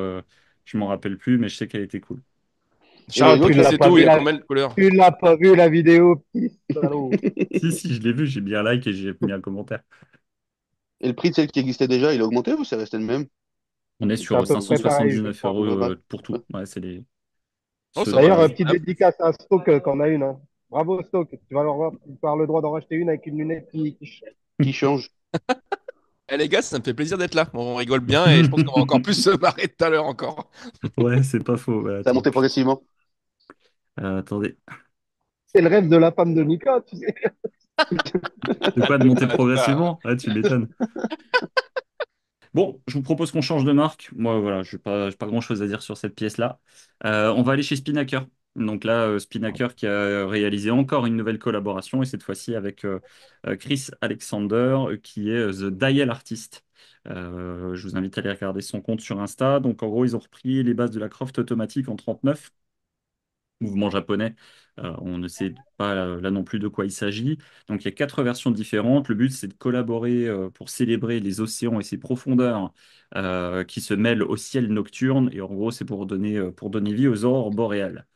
je m'en rappelle plus, mais je sais qu'elle était cool. Et il y a Charles, une toi Tu autre qui l'as sais pas tout, il vu y a la, combien de couleurs? tu l'as pas vu la vidéo, petit salaud. Si, je l'ai vu, j'ai mis un like et j'ai mis un commentaire. Et le prix de celle qui existait déjà, il a augmenté ou c'est resté le même? On est C'est à sur peu près pareil, je 579 crois. euros Ouais. pour tout. Ouais. Ouais, c'est les. Oh, Ce, ça va. D'ailleurs, euh, petite Ah, dédicace à Stoke qu'on a une. Hein. Bravo Stoke, tu vas avoir le droit d'en racheter une avec une lunette qui... Qui change? eh, les gars, ça me fait plaisir d'être là. On rigole bien et je pense qu'on va encore plus se marrer tout à l'heure encore. Ouais, c'est pas faux. Ouais, Ça a attends. monté progressivement. Attendez. C'est le rêve de la femme de Mika, tu sais. De quoi de De monter quoi, de quoi? progressivement? Ouais, tu m'étonnes. Bon, je vous propose qu'on change de marque. Moi, voilà, j'ai pas grand-chose à dire sur cette pièce-là. On va aller chez Spinnaker. Donc là, Spinnaker qui a réalisé encore une nouvelle collaboration, et cette fois-ci avec Chris Alexander, qui est The Dial Artist. Je vous invite à aller regarder son compte sur Insta. Donc en gros, ils ont repris les bases de la Croft automatique en 39 mouvement japonais. On ne sait pas là non plus de quoi il s'agit. Donc il y a quatre versions différentes. Le but, c'est de collaborer pour célébrer les océans et ses profondeurs qui se mêlent au ciel nocturne. Et en gros, c'est pour donner vie aux aurores boréales.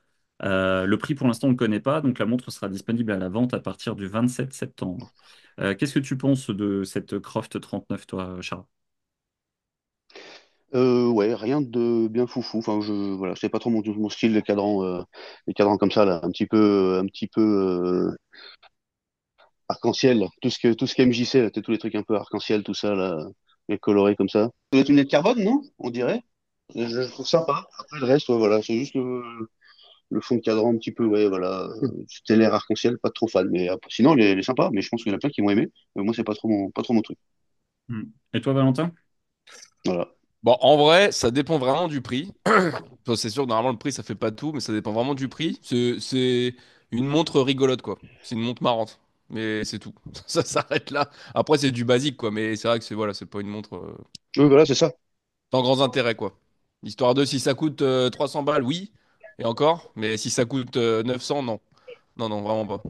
Le prix, pour l'instant, on ne connaît pas. Donc la montre sera disponible à la vente à partir du 27 septembre. Qu'est-ce que tu penses de cette Croft 39, toi, Charles? Ouais, rien de bien foufou. Enfin, voilà, c'est pas trop mon style, les cadrans comme ça, là, un petit peu arc-en-ciel. Tout ce qui est MJC, là, tous les trucs un peu arc-en-ciel, tout ça, là, et coloré comme ça. Ça doit être une lettre carbone, non? On dirait. Je trouve sympa. Après, le reste, ouais, voilà, c'est juste le fond de cadran un petit peu, ouais, voilà, stellaire arc-en-ciel, pas trop fan. Mais sinon, elle est sympa, mais je pense qu'il y en a plein qui vont aimer. Moi, c'est pas trop mon truc. Hmm. Et toi, Valentin? Voilà. Bon, en vrai, ça dépend vraiment du prix. Enfin, c'est sûr que normalement, le prix, ça fait pas tout, mais ça dépend vraiment du prix. C'est une montre rigolote, quoi. C'est une montre marrante. Mais c'est tout. Ça s'arrête là. Après, c'est du basique, quoi. Mais c'est vrai que c'est voilà, c'est pas une montre Oui, voilà, c'est ça. sans grands intérêts, quoi. Histoire de si ça coûte 300 balles, oui. Et encore. Mais si ça coûte 900, non. Non, non, vraiment pas.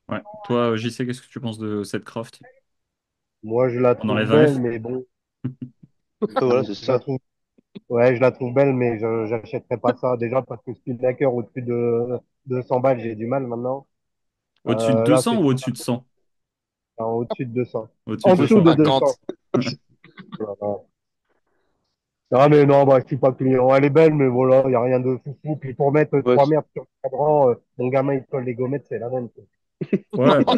Ouais. Toi, JC, qu'est-ce que tu penses de cette Croft? Moi, je la On trouve enlève un belle, F? mais bon, Ouais, voilà, c'est je la ça. trouve, ouais, je la trouve belle, mais je n'achèterai pas ça. Déjà parce que Spinnaker au-dessus de 200 balles, j'ai du mal maintenant. Au-dessus de Là, 200 c'est ou au-dessus de 100? au-dessus de 200. Au-dessus En de dessous 200. de 200. 250. Voilà. Non, mais non, bah, je suis pas client. Elle est belle, mais voilà, il n'y a rien de foufou. Puis pour mettre Ouais, trois merdes sur le cadran, mon gamin, il colle les gommettes, c'est la même. Quoi. Ouais, bah,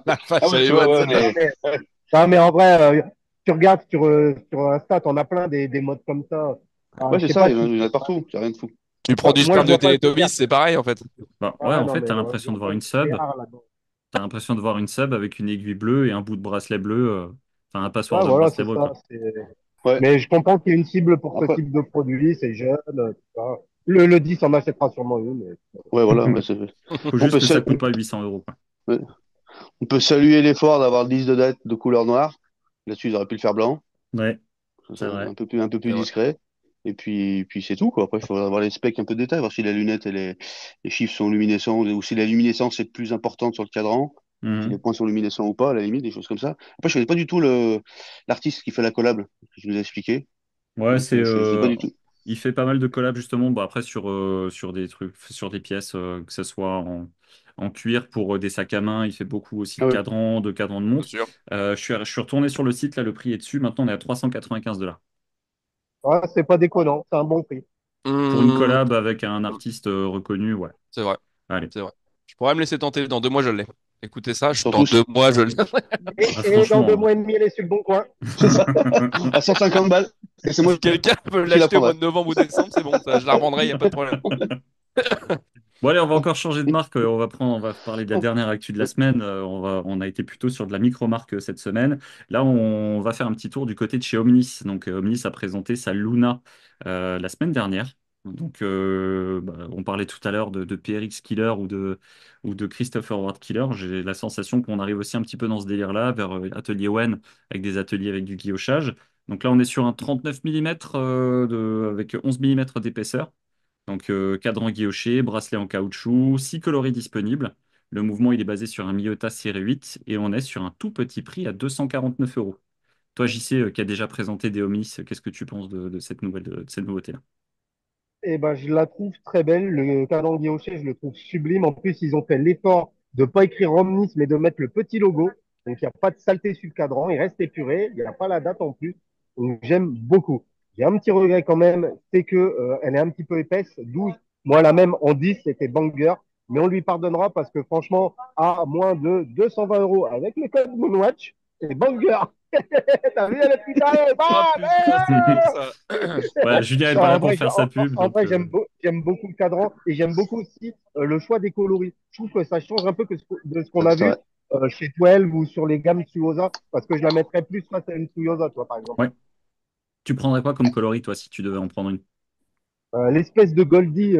La ah vache, ouais, elle est tu vois, bonne ouais, celle-là. Non, mais, non, mais en vrai, tu regardes sur Insta, on a plein des modes comme ça. ouais, Je c'est sais ça, pas il si. y en a partout, il n'y a rien de fou. Tu prends du Moi, sperme je de vois pas le délire. Télétobies, c'est pareil en fait. ouais, Ah en non, fait, mais t'as je l'impression de vois voir pas une le sub. délire là-dedans. T'as l'impression de voir une sub avec une aiguille bleue et un bout de bracelet bleu. Enfin, un passoire Ouais, de voilà, bracelet c'est bleu, ça. quoi. Ouais. Mais je comprends qu'il y ait une cible pour ce Après, type de produit, c'est jeune, tout ça. Le 10 en achètera sûrement une. Mais... ouais, voilà. Faut On juste peut, que ça sal- coûte pas 800 euros, quoi. ouais. On peut saluer l'effort d'avoir le 10 de date de couleur noire. Là-dessus, ils auraient pu le faire blanc. Ouais. C'est vrai. Un peu plus C'est vrai. discret. Puis c'est tout, quoi. Après, il faut avoir les specs un peu de détail, voir si la lunette et les chiffres sont luminescents, ou si la luminescence est plus importante sur le cadran, si les Mhm. points sont luminescents ou pas, à la limite, des choses comme ça. Après, je connais pas du tout l'artiste qui fait la collab, que tu nous as expliqué. Ouais, Donc, je sais pas du tout. il fait pas mal de collabs justement. Bon, après sur des trucs, sur des pièces, que ce soit en cuir pour des sacs à main. Il fait beaucoup aussi Ah ouais. de cadrans de Bien montres. sûr. Je suis retourné sur le site, là, le prix est dessus. Maintenant, on est à 395 $. Ouais, c'est pas déconnant, c'est un bon prix. Pour une Hum, collab avec un artiste reconnu, ouais. c'est vrai. Allez. C'est vrai. Je pourrais me laisser tenter. Dans 2 mois, je l'ai. Écoutez ça, dans Surtout, 2 mois, je l'ai. Ah, Et dans deux franchement. mois et demi, elle est sur le bon coin. c'est ça. À 150 balles. Et c'est moi Si quelqu'un peut qui la l'acheter au mois prendrai. de novembre ou décembre, c'est bon. Ça, je la revendrai, il n'y a pas de problème. Bon, allez, on va encore changer de marque. On va parler de la dernière actu de la semaine. On a été plutôt sur de la micro-marque cette semaine. Là, on va faire un petit tour du côté de chez Omnis. Donc, Omnis a présenté sa Luna la semaine dernière. Donc, on parlait tout à l'heure de PRX Killer ou de Christopher Ward Killer. J'ai la sensation qu'on arrive aussi un petit peu dans ce délire-là, vers Atelier Wen, avec des ateliers avec du guillochage. Donc là, on est sur un 39 mm avec 11 mm d'épaisseur. Donc, cadran guilloché, bracelet en caoutchouc, 6 coloris disponibles. Le mouvement, il est basé sur un Miyota série 8 et on est sur un tout petit prix à 249 €. Toi, JC, qui a déjà présenté des Omnis, qu'est-ce que tu penses de cette de cette nouveauté-là? Et ben, je la trouve très belle. Le cadran guilloché, je le trouve sublime. En plus, ils ont fait l'effort de pas écrire Omnis, mais de mettre le petit logo. Donc, il n'y a pas de saleté sur le cadran. Il reste épuré. Il n'y a pas la date en plus. Donc, j'aime beaucoup. J'ai un petit regret quand même, c'est que elle est un petit peu épaisse. 12. Moi, la même en 10, c'était banger. Mais on lui pardonnera parce que franchement, à moins de 220 € avec le code Moonwatch, c'est banger. T'as vu, elle est putain, Oh bam, putain, c'est fou ça. Ouais, Julien n'est non, pas là pour faire sa pub, en donc vrai, j'aime beaucoup le cadran et j'aime beaucoup aussi le choix des coloris. Je trouve que ça change un peu de ce qu'on a C'est vu vrai. chez 12 ou sur les gammes Tsuyosa, parce que je la mettrais plus face à une Tsuyosa, toi, par exemple. ouais. Tu prendrais quoi comme coloris, toi, si tu devais en prendre une? L'espèce de Goldie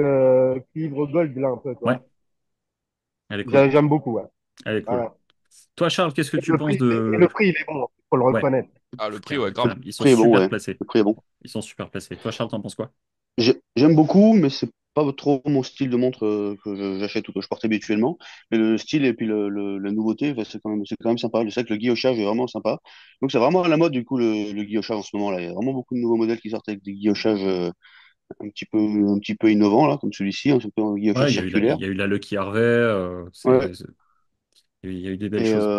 cuivre gold, là, un peu, toi. Ouais, elle est cool. J'aime beaucoup, ouais. Elle est cool. Ouais. Toi, Charles, qu'est-ce que Et tu penses le de... prix, il est bon, il faut le Ouais, reconnaître. Ah, le prix, tiens, ouais, grave. ils Le sont prix est bon, super ouais. placés. Le prix est bon. Ils sont super placés. Toi, Charles, t'en penses quoi? J'aime beaucoup, mais c'est pas trop mon style de montre j'achète ou que je porte habituellement. Mais le style et puis la nouveauté, bah, c'est quand même sympa. Je sais que le guillochage est vraiment sympa. Donc c'est vraiment à la mode du coup le guillochage en ce moment-là. Il y a vraiment beaucoup de nouveaux modèles qui sortent avec des guillochages un petit peu innovants là, comme celui-ci, un petit peu un Ouais, guillochage il circulaire. y a eu la Lucky Harvey. Ouais. Il y a eu des belles Et choses.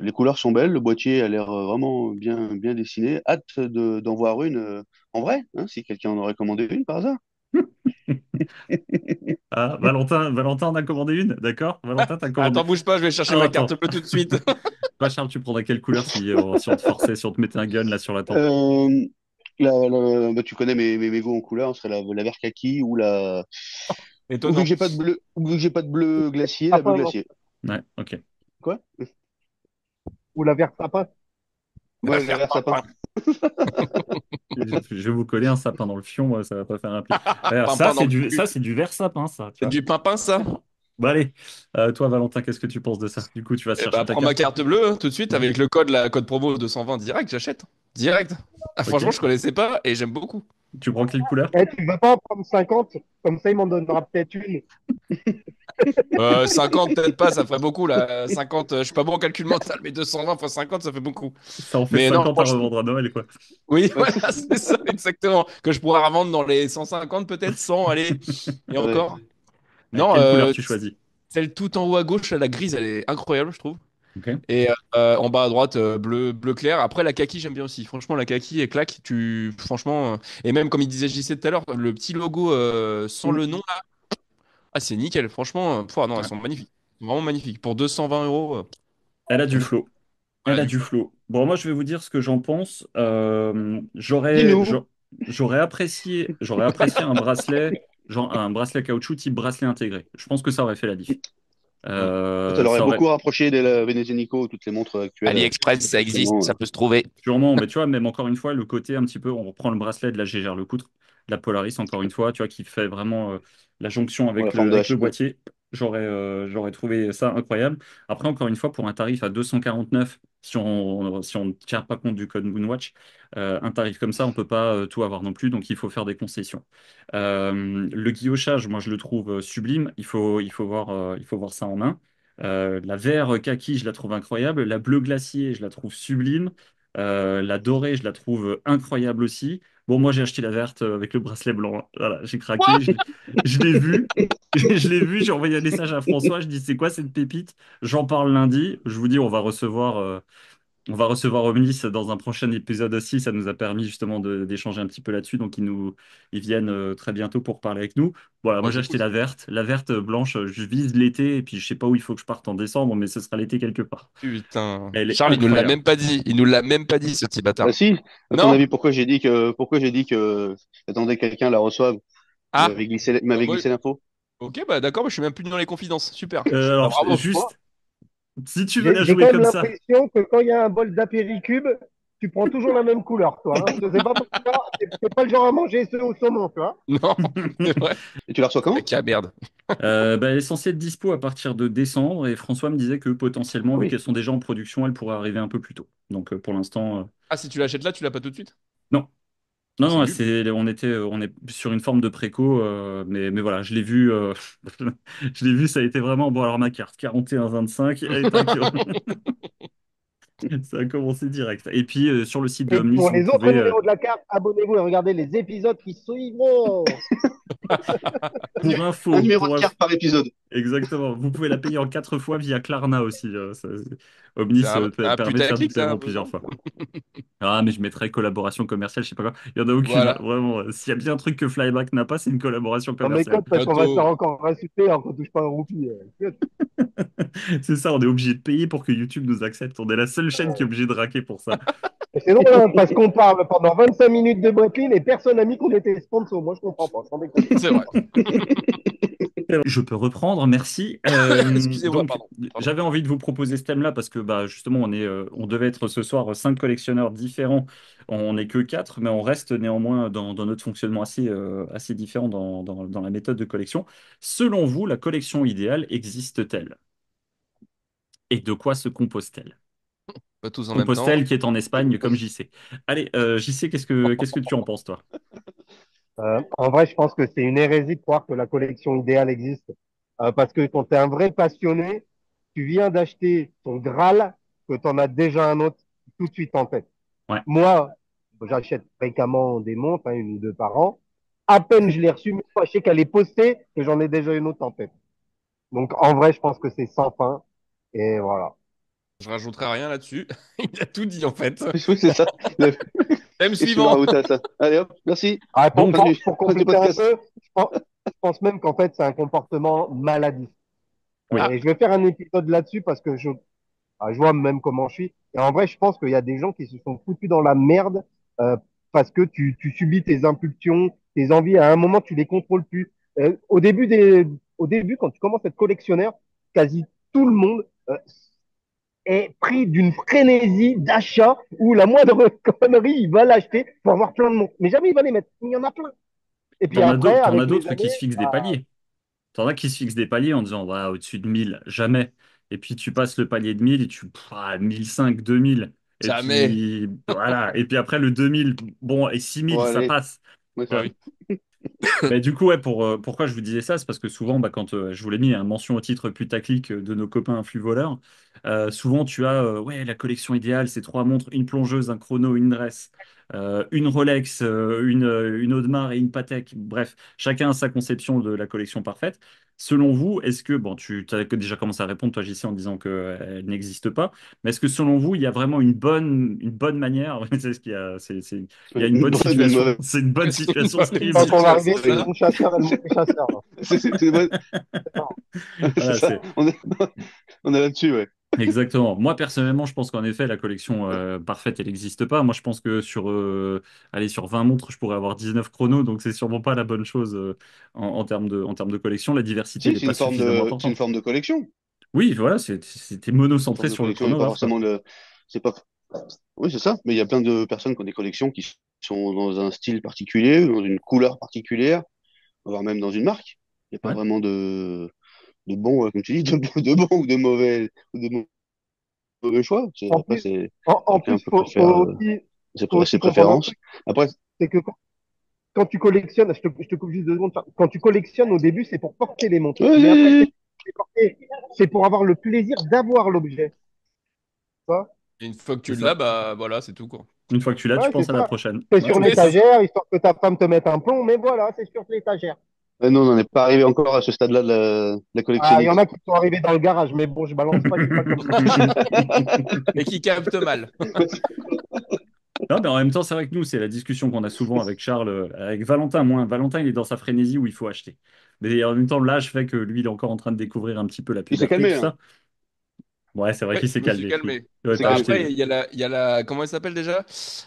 les couleurs sont belles, le boîtier a l'air vraiment bien dessiné. Hâte d'en voir une en vrai, hein, si quelqu'un en aurait commandé une par hasard. Ah, Valentin en a commandé une, d'accord? Valentin, t'as commandé. Attends, bouge pas, je vais chercher Ah, ma attends. carte bleue tout de suite. Toi, Charles, tu prendrais quelle couleur si on te forçait, si on te mettait un gun là sur la tempe? Euh, bah, tu connais mes goûts en couleur, ce serait la vert kaki ou vu que Étonnant. j'ai pas de bleu, ou vu que j'ai pas de bleu glacier, la bleu Sapin, non? glacier. Ouais, ok. Quoi? Ou la verte sapin? La Ouais, la faire vert sapin. papa. Je vais vous coller un sapin dans le fion, moi, ça va pas faire un pli. Alors, Pimpin dans le ça, cul. c'est du vert sapin, ça, tu C'est vois. du pimpin, ça? Bon, allez. Toi, Valentin, qu'est-ce que tu penses de ça? Du coup, tu vas Eh chercher ben, ta prends ma carte? carte bleue hein, tout de suite Ouais, avec le code, la code promo 220 direct, j'achète. Direct. Ah, franchement, ok. je connaissais pas et j'aime beaucoup. Tu prends quelle couleur? Tu vas pas en prendre 50, comme ça, il m'en donnera peut-être une. 50, peut-être pas, ça ferait beaucoup là. 50, je suis pas bon en calcul mental, mais 220 fois 50, ça fait beaucoup. Ça en fait Mais non, 50 à franchement, revendre à Noël, quoi. oui, Ouais, voilà, c'est ça, exactement. Que je pourrais revendre dans les 150, peut-être 100, allez, et ouais. encore. Avec Non, quelle couleur tu choisis? celle tout en haut à gauche, la grise, elle est incroyable, je trouve. Ok. Et en bas à droite, bleu clair. Après, la kaki, j'aime bien aussi. Franchement, la kaki et claque, franchement, et même comme il disait JC tout à l'heure, le petit logo sans Mm. le nom, là, ah, c'est nickel. Franchement, non, elles Ouais. sont magnifiques. Vraiment magnifiques. Pour 220 euros, Elle a c'est du bon. flow. Elle Voilà, a du du flow. flow. Bon, moi, je vais vous dire ce que j'en pense. Dis-nous. J'aurais apprécié un bracelet, genre un bracelet caoutchouc type bracelet intégré. Je pense que ça aurait fait la diff. Mm. Ça l'aurait Ça aurait beaucoup rapproché de la Benezenico, toutes les montres actuelles AliExpress, ça existe, actuellement. ça peut se trouver. sûrement, mais tu vois, même encore une fois, le côté un petit peu, on reprend le bracelet de la Gégère Lecoutre, de la Polaris, encore une fois, tu vois, qui fait vraiment la jonction Bon, la forme de avec le H. Ouais. boîtier. j'aurais trouvé ça incroyable. Après, encore une fois, pour un tarif à 249, si on ne tient pas compte du code Moonwatch, un tarif comme ça, on peut pas tout avoir non plus, donc il faut faire des concessions. Le guillochage, moi, je le trouve sublime. Il faut voir ça en main. La vert kaki, je la trouve incroyable. La bleu glacier, je la trouve sublime. La dorée, je la trouve incroyable aussi. Bon, moi, j'ai acheté la verte avec le bracelet blanc. Voilà, j'ai craqué. Je l'ai vu. Je l'ai vu. J'ai envoyé un message à François. Je dis, c'est quoi cette pépite? J'en parle lundi. Je vous dis, on va recevoir Omnis dans un prochain épisode aussi. Ça nous a permis justement d'échanger un petit peu là-dessus. Donc, ils viennent très bientôt pour parler avec nous. Voilà, moi, Ouais, j'ai c'est acheté cool ça. la verte blanche. Je vise l'été. Et puis, je sais pas où il faut que je parte en décembre, mais ce sera l'été quelque part. Putain. Elle est Charles, il nous l'a incroyable. même pas dit. Il nous l'a même pas dit, ce petit Ah bâtard. si, à ton Non? avis, pourquoi j'ai dit que j'attendais que quelqu'un la reçoive? Il Ah, bah m'avait moi, glissé l'info. ok, bah d'accord, moi, je suis même plus dans les confidences. Super. Bah Alors, bravo. Moi, juste, si tu veux la j'ai jouer quand même comme ça. l'impression que quand il y a un bol d'apéricube, tu prends toujours la même couleur, toi. Hein. Je sais pas pourquoi, t'es pas le genre à manger ce au saumon, tu vois. Non, c'est vrai. Et tu la reçois quand? Ok, ah, merde. Elle est censée être dispo à partir de décembre et François me disait que potentiellement, Ah vu oui. qu'elles sont déjà en production, elles pourraient arriver un peu plus tôt. Donc pour l'instant, Ah, si tu l'achètes là, tu l'as pas tout de suite? non. Ah, Non, c'est non, nul. on est sur une forme de préco, mais voilà, je l'ai vu, je l'ai vu, ça a été vraiment, bon alors ma carte, 41,25, elle est ça a commencé direct. Et puis sur le site de Et Omnis, pour vous les autres pouvez, numéros de la carte, abonnez-vous et regardez les épisodes qui suivront. Un, nu- pour un info, numéro de carte par épisode. exactement, vous pouvez la payer en 4 fois via Klarna aussi. C'est Omnis un permet de faire du putaclic, ça, un paiement peu, plusieurs non? fois. Ah, mais je mettrais collaboration commerciale, je sais pas quoi. Il y en a aucune, hein. Voilà. Vraiment. S'il y a bien un truc que Flyback n'a pas, c'est une collaboration Non mais commerciale. code parce qu'on va se faire Bientôt. encore insulter alors qu'on touche pas un roupie. C'est ça, on est obligé de payer pour que YouTube nous accepte. On est la seule chaîne qui est obligée de raquer pour ça. Et c'est drôle hein, parce qu'on parle pendant 25 minutes de Brooklyn et personne n'a mis qu'on était sponsor. Moi je comprends pas, sans déconner. C'est vrai. Je peux reprendre, merci. Excusez-moi, Donc, pardon. Pardon. j'avais envie de vous proposer ce thème-là parce que bah, justement, on devait être ce soir 5 collectionneurs différents. On n'est que 4, mais on reste néanmoins dans notre fonctionnement assez différent dans la méthode de collection. Selon vous, la collection idéale existe-t-elle? Et de quoi se compose-t-elle? Pas tous en même temps. Compose-t-elle qui est en Espagne comme JC. Allez, JC, qu'est-ce que tu en penses, toi? En vrai, je pense que c'est une hérésie de croire que la collection idéale existe. Parce que quand tu es un vrai passionné, tu viens d'acheter ton Graal, que tu en as déjà un autre tout de suite en tête. Ouais. Moi, j'achète fréquemment des montres, hein, une ou deux par an. À peine je l'ai reçue, mais je sais qu'elle est postée, que j'en ai déjà une autre en tête. Donc en vrai, je pense que c'est sans fin. Et voilà. Je rajouterai rien là-dessus. Il a tout dit en fait. Oui, c'est ça. Qu'est-ce Thème que tu veux suivant. rajouter à ça? Allez hop, merci. Ah, Donc, pour Fin du compléter un podcast. peu, je pense même qu'en fait, c'est un comportement maladif. oui. Ah, Et je vais faire un épisode là-dessus parce que je vois même comment je suis. Et en vrai, je pense qu'il y a des gens qui se sont foutus dans la merde parce que tu subis tes impulsions, tes envies. À un moment, tu les contrôles plus. Au début, quand tu commences à être collectionneur, quasi tout le monde est pris d'une frénésie d'achat où la moindre connerie, il va l'acheter pour avoir plein de montres. Mais jamais il va les mettre. Il y en a plein. Et puis après, T'en as avec les d'autres qui années, se fixent des bah, paliers. T'en as qui se fixent des paliers en disant, ouais, au-dessus de 1000 jamais. Et puis tu passes le palier de 1000 et tu, 1005, 2000. Et jamais. puis, voilà. Et puis après, le 2000 bon, et 6000 Bon, ça allez. passe. Ouais, Bah ça. oui. Mais du coup, ouais, pourquoi je vous disais ça, c'est parce que souvent, bah, quand je vous l'ai mis, mention au titre putaclic de nos copains flux voleurs, souvent tu as ouais, la collection idéale, c'est 3 montres, une plongeuse, un chrono, une dresse, une Rolex, une Audemars et une Patek. Bref, chacun a sa conception de la collection parfaite. Selon vous, est-ce que, bon, tu as déjà commencé à répondre, toi, JC, en disant qu'elle n'existe pas, mais est-ce que selon vous, il y a vraiment une bonne manière, c'est ce qu'il y a, il y a une Une bonne bonne, une situation, mauvaise. c'est une bonne Une situation bonne je pense qu'on streaming. va arriver sur le situation. bon chasseur et le mauvais chasseur. Là. C'est une bonne. C'est Voilà, ça. c'est On est là-dessus, ouais. exactement. Moi, personnellement, je pense qu'en effet, la collection parfaite, elle n'existe pas. Moi, je pense que sur 20 montres, je pourrais avoir 19 chronos, donc c'est sûrement pas la bonne chose en termes de collection. La diversité Si, n'est pas suffisamment c'est une importante. forme de collection. Oui, voilà, c'était Une monocentré forme de sur le collection, pas chronographe, quoi. forcément le. C'est pas. Oui, c'est ça. Mais il y a plein de personnes qui ont des collections qui sont dans un style particulier, dans une couleur particulière, voire même dans une marque. Il n'y a pas Ouais. vraiment bons, comme tu dis, de bons ou de mauvais choix. En Après, plus, en chacun plus, peut préférer faut ses aussi comprendre un préférences. truc, Après, c'est que quand tu collectionnes, je te coupe juste 2 secondes, quand tu collectionnes au début, c'est pour porter les montres. Mais après, ouais, c'est pour avoir le plaisir d'avoir l'objet. Tu vois. Et une fois que C'est tu l'as, ça. bah voilà, c'est tout, quoi. Une fois que tu l'as, tu Ouais, c'est penses à la ça. prochaine. C'est Ouais, sur ouais. C'est ça. l'étagère, histoire que ta femme te mette un plomb, mais voilà, c'est sur l'étagère. nous, on n'en est pas arrivé encore à ce stade-là de la Ah, il y en collectionnite. a qui sont arrivés dans le garage, mais bon, je balance pas, je suis pas comme ça. Et qui capte mal. Non, mais en même temps, c'est vrai que nous, c'est la discussion qu'on a souvent avec Charles, avec Valentin, moins. Valentin, il est dans sa frénésie où il faut acheter. Mais en même temps, l'âge fait que lui, il est encore en train de découvrir un petit peu la Il s'est puberté, tout calmé, hein. ça. Ouais, c'est vrai Oui, qu'il s'est je me suis calmé, lui. calmé. Ouais, Il s'est t'as Bah calmé. après, acheté comment elle s'appelle déjà?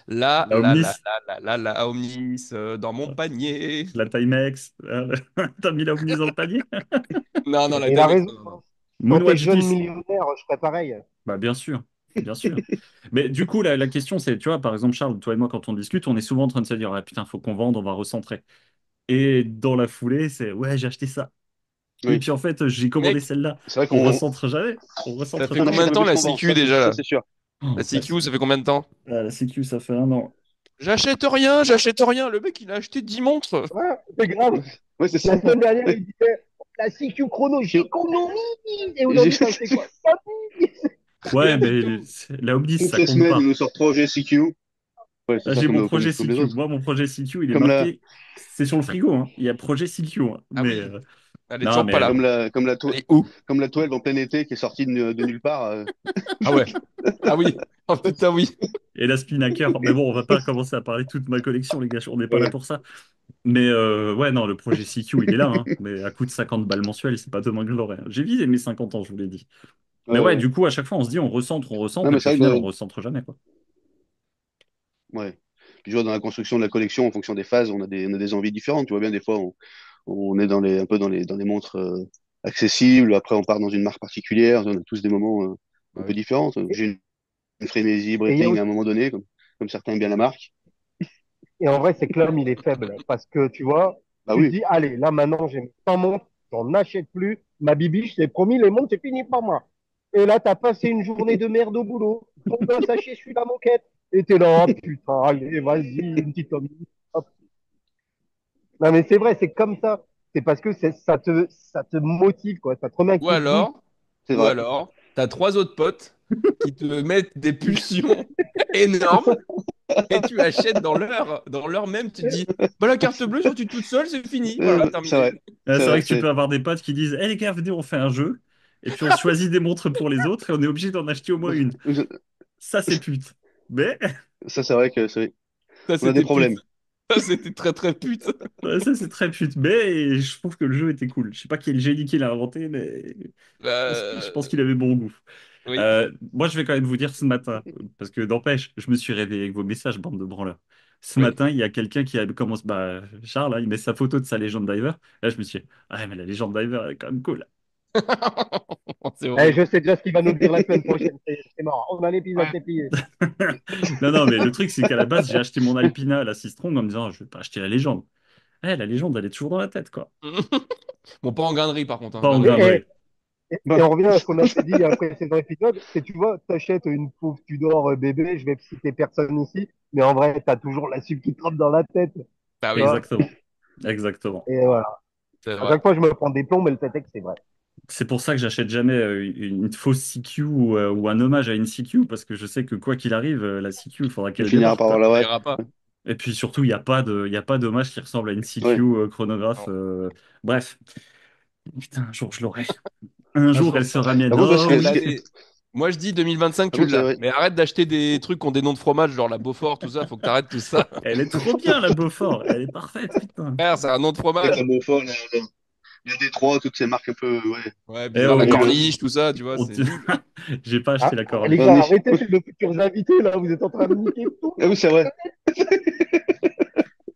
La, la la, la, Omnis, la, la, la, la Omnis dans mon panier. la Timex. T'as mis la Omnis dans le panier? Non, non, la Et il a Timex, raison. non, non, non. Quand t'es Moonwatch jeune 10. millionnaire, je ferais pareil. Bah, bien sûr. Bien sûr. Mais du coup, la question, c'est, tu vois, par exemple, Charles, toi et moi, quand on discute, on est souvent en train de se dire, ah putain, faut qu'on vende, on va recentrer. Et dans la foulée, c'est, ouais, j'ai acheté ça. Et Oui. puis en fait, j'ai commandé Mec, celle-là. C'est vrai On qu'on. recentre jamais. On ça recentre fait Non, non, jamais. combien c'est de pas temps plus la qu'on vend. CQ déjà Ça, là? c'est sûr. La Oh, CQ, ça fait combien de temps? la Sécu, ça fait 1 an. J'achète rien, j'achète rien. Le mec, il a acheté 10 montres. Ouais, c'est grave. Ouais, c'est ça. La semaine dernière, il disait la CQ chrono, j'économise. Et aujourd'hui, t'as acheté quoi? Tapis. Ouais, Rien du mais tout. la Omnis, Toutes ça les compte semaines, il pas. nous sort 3 GCQ. Ouais, c'est Là, ça, j'ai mon projet comme les CQ. autres. Moi, mon projet CQ, il est Comme la, marqué. C'est sur le frigo, hein. Il y a projet CQ, hein. Ah Mais oui, elle est non, toujours pas là. mais Elle est où? comme la 12 en plein été qui est sortie de nulle part. Ah ouais. Ah oui. Oh putain, oui. et la Spinnaker. Mais bon, on va pas commencer à parler de toute ma collection, les gars. On n'est pas là Ouais, pour ça. Mais ouais, non, le projet CQ, il est là, hein. Mais à coût de 50 balles mensuelles, c'est pas demain que je l'aurai, hein. J'ai visé mes 50 ans, je vous l'ai dit. Mais ouais, ouais, ouais. du coup, à chaque fois, on se dit, on Non, recentre, et mais puis au c'est vrai final, on que recentre jamais, quoi. ouais. Puis, je vois, dans la construction de la collection, en fonction des phases, on a des envies différentes. Tu vois bien, des fois, on est un peu dans les montres accessibles. Après, on part dans une marque particulière. On a tous des moments un Ah peu oui. différents. J'ai une frénésie Et, il y a breathing à aussi- un moment donné, comme certains aiment bien la marque. et en vrai, c'est que l'homme, il est faible. Parce que, tu vois, Bah tu te oui, dis, allez, là, maintenant, j'ai 100 montres, j'en achète plus. Ma bibiche, c'est promis, les montres, c'est fini pour moi. Et là, t'as passé une journée de merde au boulot. Ton gosse a chier sur la moquette. Et t'es là, oh, putain, allez, vas-y, une petite homme. Hop. Non, mais c'est vrai, c'est comme ça. C'est parce que ça te motive, quoi. Ça te remet un Ou coup de boost. alors, c'est ou vrai. alors, t'as trois autres potes qui te mettent des pulsions énormes et tu achètes dans l'heure même, tu te dis, bah la carte bleue sortie toute seule, c'est fini, voilà, C'est terminé. vrai. C'est C'est vrai vrai. que tu peux avoir des potes qui disent, hé les gars, venez, on fait un jeu. Et puis on choisit des montres pour les autres et on est obligé d'en acheter au moins une. Ça, c'est pute. Mais Ça, c'est vrai que Ça, on a des c'était pute. problèmes. Ça, c'était très très pute. ouais, ça, c'est très pute. Mais je trouve que le jeu était cool. Je sais pas quel génie qui l'a inventé, mais je pense Euh, qu'il avait bon goût. oui, Moi, je vais quand même vous dire ce matin, parce que n'empêche, je me suis réveillé avec vos messages, bande de branleurs. Ce oui. matin, il y a quelqu'un qui a commencé, bah, Charles, hein, il met sa photo de sa Legend Diver. Là, je me suis dit, ah, mais la Legend Diver, elle est quand même cool. C'est Eh, horrible. je sais déjà ce qu'il va nous dire la semaine prochaine. C'est mort. On a l'épisode, c'est plié. Non, non, mais le truc, c'est qu'à la base, j'ai acheté mon Alpina, la 6 Strong, en me disant, je vais pas acheter la Légende. Eh, la Légende, elle est toujours dans la tête, quoi. Bon, pas en grainerie par contre, hein. Pas en Grainerie, non. Et, grainderie. et on revient à ce qu'on avait dit après le précédent épisode. C'est, tu vois, t'achètes une pauvre Tudor bébé, je vais citer personne ici, mais en vrai, t'as toujours la sup qui te trotte dans la tête. Bah Tu oui, vois. Exactement. Exactement. Et voilà. c'est À vrai. chaque fois, je me prends des plombs, mais le fait est que c'est vrai. C'est pour ça que j'achète jamais une fausse CQ ou un hommage à une CQ, parce que je sais que quoi qu'il arrive, la CQ, il faudra Il qu'elle finira débarque, par avoir quoi. la Ça vraie. ira pas. Et puis surtout, il y a pas d'hommage qui ressemble à une CQ Ouais. chronographe. Non. Bref, putain, un jour je l'aurai. Un Un jour jour, elle c'est sera vrai. mienne. Par contre, Oh oui. Moi, je dis 2025, par tu contre, l'as. Mais arrête d'acheter des trucs qui ont des noms de fromage, genre la Beaufort, tout ça. Faut que t'arrêtes tout ça. Elle est trop bien, la Beaufort. Elle est parfaite, putain. Frère, c'est un nom de avec fromage. la Beaufort, la Détroit, toutes ces marques un peu, ouais, Ouais, Eh bizarre, oh, la nébuleuses. corniche, tout ça, tu vois, on c'est te- nul. J'ai pas acheté Ah, la les corniche. gars, Corniche. arrêtez, c'est nos futurs invités, là. Vous êtes en train de niquer tout. Ah oui, c'est vrai.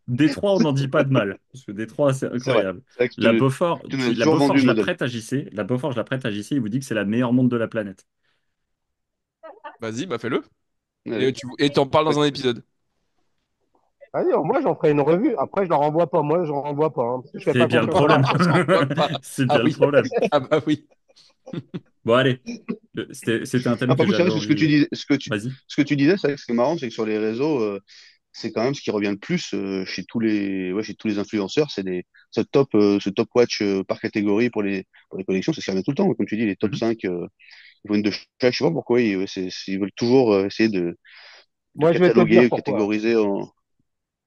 Détroit, on n'en dit pas de mal, parce que Détroit, c'est C'est vrai. incroyable. C'est vrai que La Beaufort, tu nous as la toujours Beaufort, vendu je le la modèle. prête à JC. La Beaufort, je la prête à JC. Il vous dit que c'est la meilleure montre de la planète. Vas-y, bah fais-le. Allez. Et t'en parles Ouais. dans un épisode. Vas-y, moi, j'en ferai une revue. Après, je leur envoie pas. Moi, j'en renvoie pas. Parce que je fais C'est pas bien le confiance à problème. On s'en voit pas. C'est Ah bien le oui. problème. Ah bah oui. Bon, allez. C'était un thème Ah, que par contre, c'est j'avais vrai, c'est ce que tu envie. dis, Vas-y. ce que tu disais, c'est vrai que ce qui est marrant, c'est que sur les réseaux, c'est quand même ce qui revient le plus chez tous les influenceurs, ce top watch par catégorie pour les collections, c'est ce qui revient tout le temps. Comme tu dis, les top Mhm. 5 ils vont de chaque, je sais pas pourquoi, ils veulent toujours essayer de Moi, je vais te dire cataloguer, pourquoi. catégoriser en.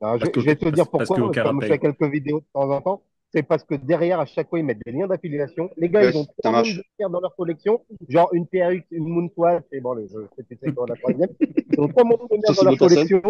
Alors, Parce je vais te dire parce que pourquoi. aucun Comme je fais paye. quelques vidéos de temps en temps, c'est parce que derrière, à chaque fois, ils mettent des liens d'affiliation. Les gars, Ouais, ils ont ça trois mondes de marche. pierre dans leur collection. Genre une PRX, une Moonwatch, et bon, je sais plus c'est quoi la troisième. Ils ont trois mondes de Ça, pierre dans c'est leur Botassin. collection.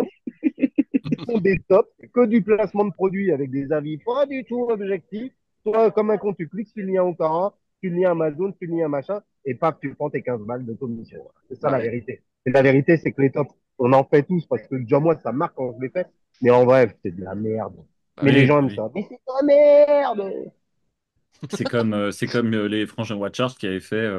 Ils font des tops, que du placement de produits avec des avis pas du tout objectifs. Toi, comme un compte, tu cliques sur le lien Ankara, tu le lien Amazon, tu le lien machin, et paf, tu prends tes 15 balles de commission. C'est ça Bah la oui. vérité. Et la vérité, c'est que les tops, on en fait tous, parce que déjà moi, ça marque quand je les fais. Mais en vrai, c'est de la merde. Bah Mais oui. les Oui, gens aiment oui. ça. Mais c'est de la merde! C'est comme les Frangins Watchers qui avaient fait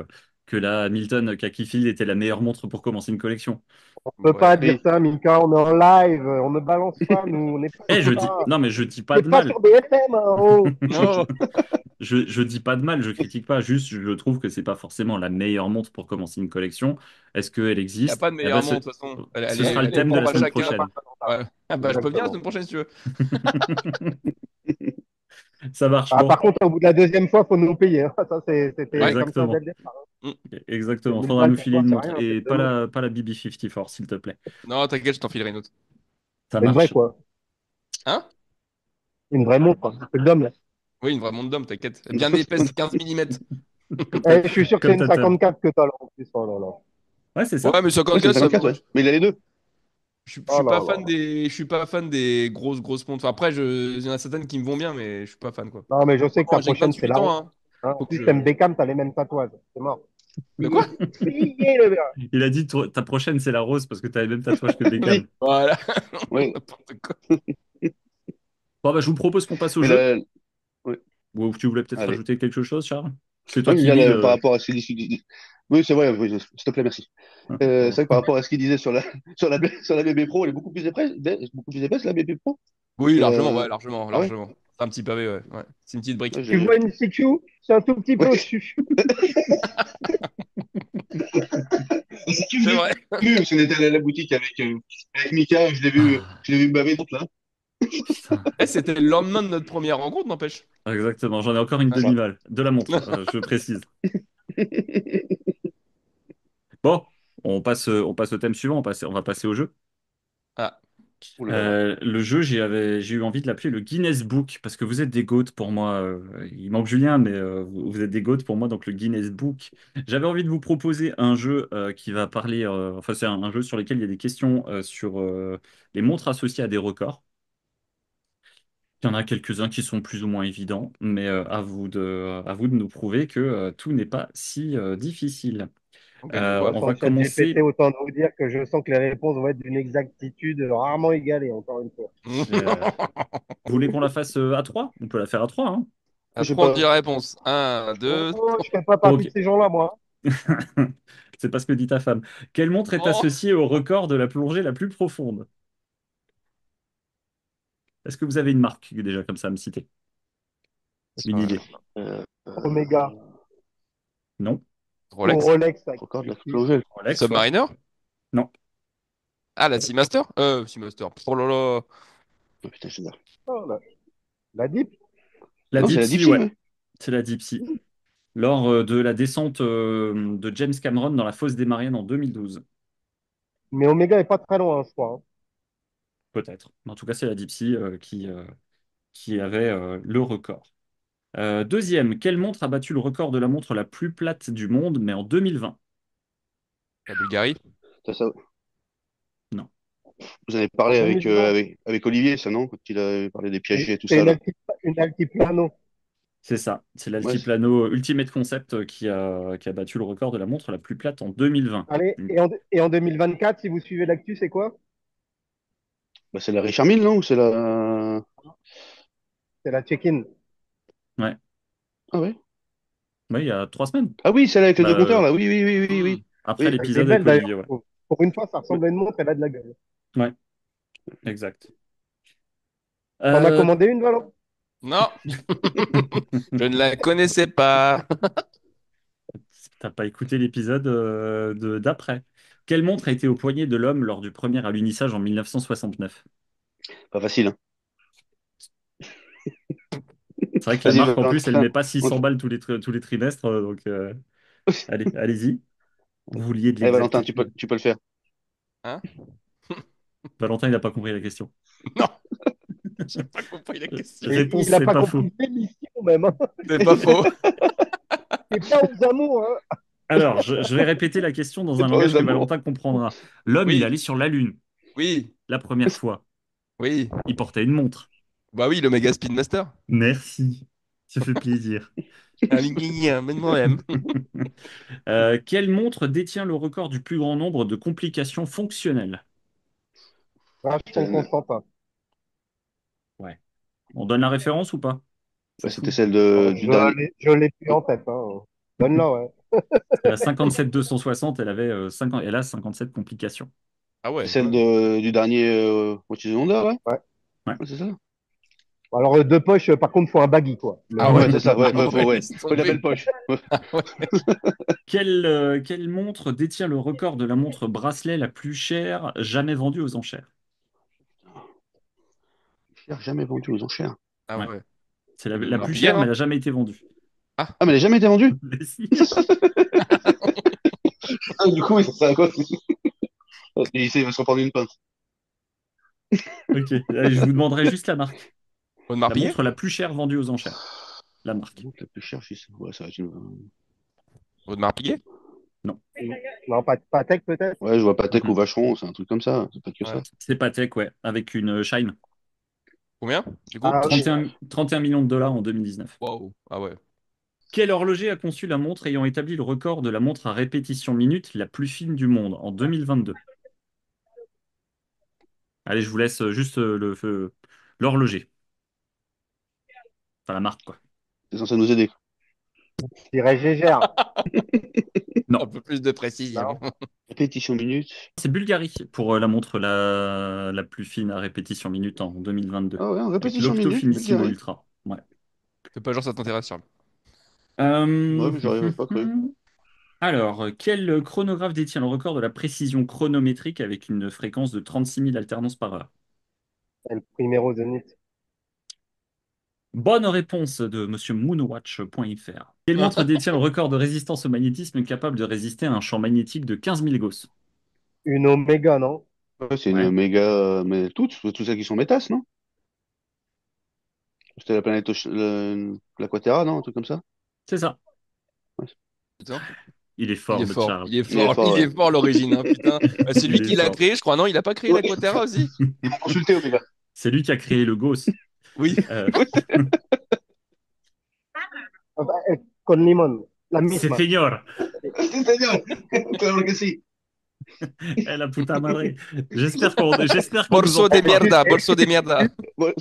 que la Hamilton Khaki était la meilleure montre pour commencer une collection. On peut pas Ouais. dire Oui. ça, Mika, on est en live, on ne balance pas, nous, on n'est pas Eh, comme ça. non, mais je dis On pas n'est de pas mal. sur BFM, hein, oh. Non. Je dis pas de mal, je critique pas, juste je trouve que c'est pas forcément la meilleure montre pour commencer une collection. Est-ce qu'elle Il n'y a existe? pas de Eh ben, meilleure montre, de toute façon. ce Ouais, sera le Elle est thème de la propre à exactement, semaine on n'a chacun. pas prochaine. ça dans ta- Ouais. Ah bah je peux venir la Exactement. semaine prochaine si tu veux. Ça marche, Ah, bon. par contre, au bout de la deuxième fois, faut nous payer, hein. Ça, c'était Ouais. comme ça dès Exactement. le départ, hein. Mm. C'est Exactement. 1000 Faudra balles nous pour filer toi, une c'est montre. rien, Et c'est de l'eau. pas la BB54, s'il te plaît. Non, t'inquiète, je t'en filerai une autre. Ça Une vraie, marche. quoi. Hein? Une vraie montre, hein. C'est d'homme, là. Oui, une vraie montre d'homme, t'inquiète. Bien épaisse, 15 millimètres. Comme ta, Eh, je suis sûr que c'est comme une ta tub. 54 que t'as, là, en plus. Oh là là. Ouais, c'est ça. Ouais, mais Ouais, c'est une 54, ça va. 54, ouais. Mais il a les deux. Je Oh suis pas là fan là. des grosses montres. Enfin, après, il y en a certaines qui me vont bien, mais je suis pas fan, quoi. Non, mais je sais que ta Bon, j'ai que prochaine, c'est 28 la ans, honte. hein. Hein, en Faut que plus, t'aimes je... Beckham, t'as les mêmes tatouages. C'est mort. De quoi? Plié, le gars. Il a dit ta prochaine, c'est la rose parce que tu as les mêmes tatouages que Beckham. Oui, Voilà. oui. N'importe quoi. Bon, bah, je vous propose qu'on passe au Mais jeu. oui, Ou tu voulais peut-être allez. rajouter quelque chose, Charles? C'est toi Oui, je qui veux lis dire, par le. rapport à ce qu'il dit. Oui, c'est vrai, oui, s'il te plaît, merci. C'est Pardon. vrai que par rapport à ce qu'il disait sur la BB Pro, elle est beaucoup plus épaisse, la BB Pro. Oui, Que largement, la... ouais, largement, Ah ouais? largement. C'est un petit pavé, ouais. Ouais. C'est une petite brique. Ouais, Tu vois une CQ, c'est un tout petit peu Ouais. au-dessus. C'est qui C'est vrai. vu, parce qu'on était allé à la boutique avec Mika, je l'ai vu baver toute là. Putain. Eh, c'était le lendemain de notre première rencontre, n'empêche. Exactement, j'en ai encore une Ouais. Ça. demi-balle. De la montre, je précise. Bon, on passe au thème suivant, on va passer au jeu. Ah, Ouh là là. Le jeu, j'ai eu envie de l'appeler le Guinness Book, parce que vous êtes des goats pour moi. Il manque Julien, mais vous êtes des goats pour moi, donc le Guinness Book. J'avais envie de vous proposer un jeu qui va parler, enfin c'est un jeu sur lequel il y a des questions sur les montres associées à des records. Il y en a quelques-uns qui sont plus ou moins évidents, mais à vous de nous prouver que tout n'est pas si difficile. ok, on voit. On Sans va chat GPT, commencer. autant de vous dire que je sens que les réponses vont être d'une exactitude rarement égalée, encore une fois. euh, Vous voulez qu'on la fasse à 3? On peut la faire à 3, hein? À Je sais 3, on dit pas. la réponse. Un, deux, Oh, je fais pas partie Ok. de ces gens-là, moi. C'est pas ce que dit ta femme. Quelle montre est oh. associée au record de la plongée la plus profonde? Est-ce que vous avez une marque déjà comme ça à me citer? Une idée? Euh, Omega Non? ou Rolex. Rolex, ça Record de la existe. plongée. Rolex, ouais. Submariner? Non. Ah, la Seamaster? Seamaster. Oh là là. Oh, putain, je sais pas. Oh, la Deep. La Non, c'est Deep la Deep Sea, Sea, ouais. ouais. C'est la Deep Sea. Lors de la descente de James Cameron dans la fosse des Mariannes en 2012. Mais Omega est pas très loin, je crois, hein. Peut-être. En tout cas, c'est la Deep Sea qui avait le record. Deuxième, quelle montre a battu le record de la montre la plus plate du monde, mais en 2020? La Bulgarie? Ça, Non. vous en avez En parlé 2020. avec Olivier, ça, non? Quand il a parlé des pièges et tout C'est ça, là. Mm. une altiplano. C'est ça. C'est Ouais, l'Altiplano Ultimate Concept qui a battu le record de la montre la plus plate en 2020. Allez, Mm. et en 2024, si vous suivez l'actu, c'est quoi? bah, c'est la Richard Mille, non? Ou c'est la. C'est la check-in. Ouais. Ah ouais? Oui, il y a 3 semaines. Ah oui, celle avec les Bah, deux compteurs, là. Oui, oui, oui, oui, Hmm. oui. après Oui, Elle est l'épisode avec belle Olivier, d'ailleurs. ouais. Pour une fois, ça oui. ressemble à une montre, elle a de la gueule. Ouais, exact. T'en as Euh, commandé une, Valent? Non, je ne la connaissais pas. T'as pas écouté l'épisode d'après. Quelle montre a été au poignet de l'homme lors du premier alunissage en 1969? Pas facile, hein. C'est vrai que la Vas-y, marque, en plus, elle met Valentin. pas 600 balles tous les trimestres. Donc, allez, allez-y. Vous vouliez de Allez, Valentin, l'exactitude. tu peux le faire. Hein? Valentin, il n'a pas compris la question. Non, j'ai pas compris la question. Et Réponse, il a c'est pas pas compris faux. l'émission même, hein. C'est pas faux. C'est pas aux amours, hein. Alors, je vais répéter la question dans C'est un pas langage aux que amours. Valentin comprendra. L'homme, il Oui, allait sur la Lune oui, la première fois. oui. Il portait une montre. Bah oui, le Mega Speedmaster. Merci. Ça fait plaisir. Un lignien, même moi-même. Quelle montre détient le record du plus grand nombre de complications fonctionnelles? Vachement Putain, Constantin. Ouais. On donne la référence ou pas? bah, C'est c'était fou. celle Oh, du dernier. je l'ai plus en tête, hein. Donne-la, ouais. C'est la 57 260, elle avait 50, elle a 57 complications. Ah C'est ouais, quand celle même. du dernier What is the Wonder, ouais? Ouais. Ouais. Ouais, c'est ça. Alors, deux poches, par contre, faut un baggy, quoi. Ah Ouais, ouais. c'est ça, ouais, Ah ouais, ouais. laisse Faut de la belle tomber. poche. Ouais. Ah ouais. Quelle montre détient le record de la montre bracelet la plus chère jamais vendue aux enchères? Cher, jamais vendu aux enchères. Ah Ouais. ouais. C'est Le la plus Marpillère, chère, mais elle non? n'a jamais été vendue. Ah, Ah, mais elle n'a jamais été vendue? Mais si. Ah, du coup, oui, ça sert à quoi? JC va se reprendre une pince. Ok. Allez, je vous demanderai juste la marque. Aude La Marpillère? montre la plus chère vendue aux enchères. La marque. La plus chère, JC. Ouais, ça va être une... Aude Marpillère? Non. Non, pas Patek, peut-être? Ouais, je vois Patek ou Mhm. Vacheron, c'est un truc comme ça. C'est pas que Ouais. ça. C'est Patek, ouais, avec une Shine. Combien, du coup? Ah, oui. 31 millions de dollars en 2019. Wow. Ah ouais. Quel horloger a conçu la montre ayant établi le record de la montre à répétition minute la plus fine du monde en 2022? Allez, je vous laisse juste l'horloger. Enfin, la marque, quoi. C'est censé nous aider. Je dirais Gégère. Un Non, peu plus de précision. Non. Répétition minute. c'est Bulgari pour la montre la plus fine à répétition minute en 2022. Ah ouais, en Avec répétition l'Octo minute, Finissimo Bulgarie. Ultra. Ouais. C'est pas genre ça t'intéresse, Charles. Ouais, mais j'aurais pas cru. Alors, quel chronographe détient le record de la précision chronométrique avec une fréquence de 36 000 alternances par heure? El Primero Zenith. Bonne réponse de monsieur moonwatch.fr. Quelle montre détient le record de résistance au magnétisme capable de résister à un champ magnétique de 15 000 Gauss? Une Omega, non? Ouais, c'est une Ouais, méga. Mais toutes celles qui sont métasses, non? C'était la planète. L'Aquaterra, non? Un truc comme ça? c'est ça. Ouais, Putain. Il est Il fort, est notre fort. Charles. Il est il est fort. fort, Il ouais. est fort à l'origine, hein, putain. Bah, c'est lui Il est qui l'a fort. créé, je crois. Non, il a pas créé Ouais. l'Aquaterra aussi? Ils m'ont consulté, Omega. C'est lui qui a créé le Gauss. Oui. Euh, Ah, bah, con limón. La c'est misma. señor. Sí, señor. Claro que sí. Eh, la puta madre. J'espère qu'on nous Bolso de entend pas. mierda. Bolso de mierda. Ouais.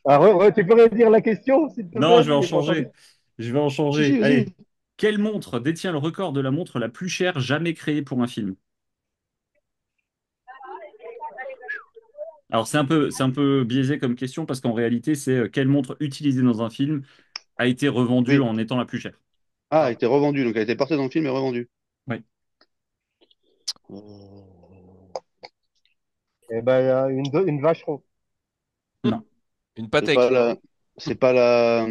Ah, tu peux redire la question, s'il te Non, plaît? je vais en J'ai pas entendu. changer. Je vais en Si, si, changer. vas-y. Allez. Quelle montre détient le record de la montre la plus chère jamais créée pour un film? Alors, c'est un peu biaisé comme question parce qu'en réalité, c'est quelle montre utilisée dans un film a été revendue Oui. en étant la plus chère. Ah, elle a Ah. été revendue. Donc, elle a été portée dans le film et revendue. Oui. Eh ben, une vacheron. Non, Une C'est pas Patek. la. C'est pas la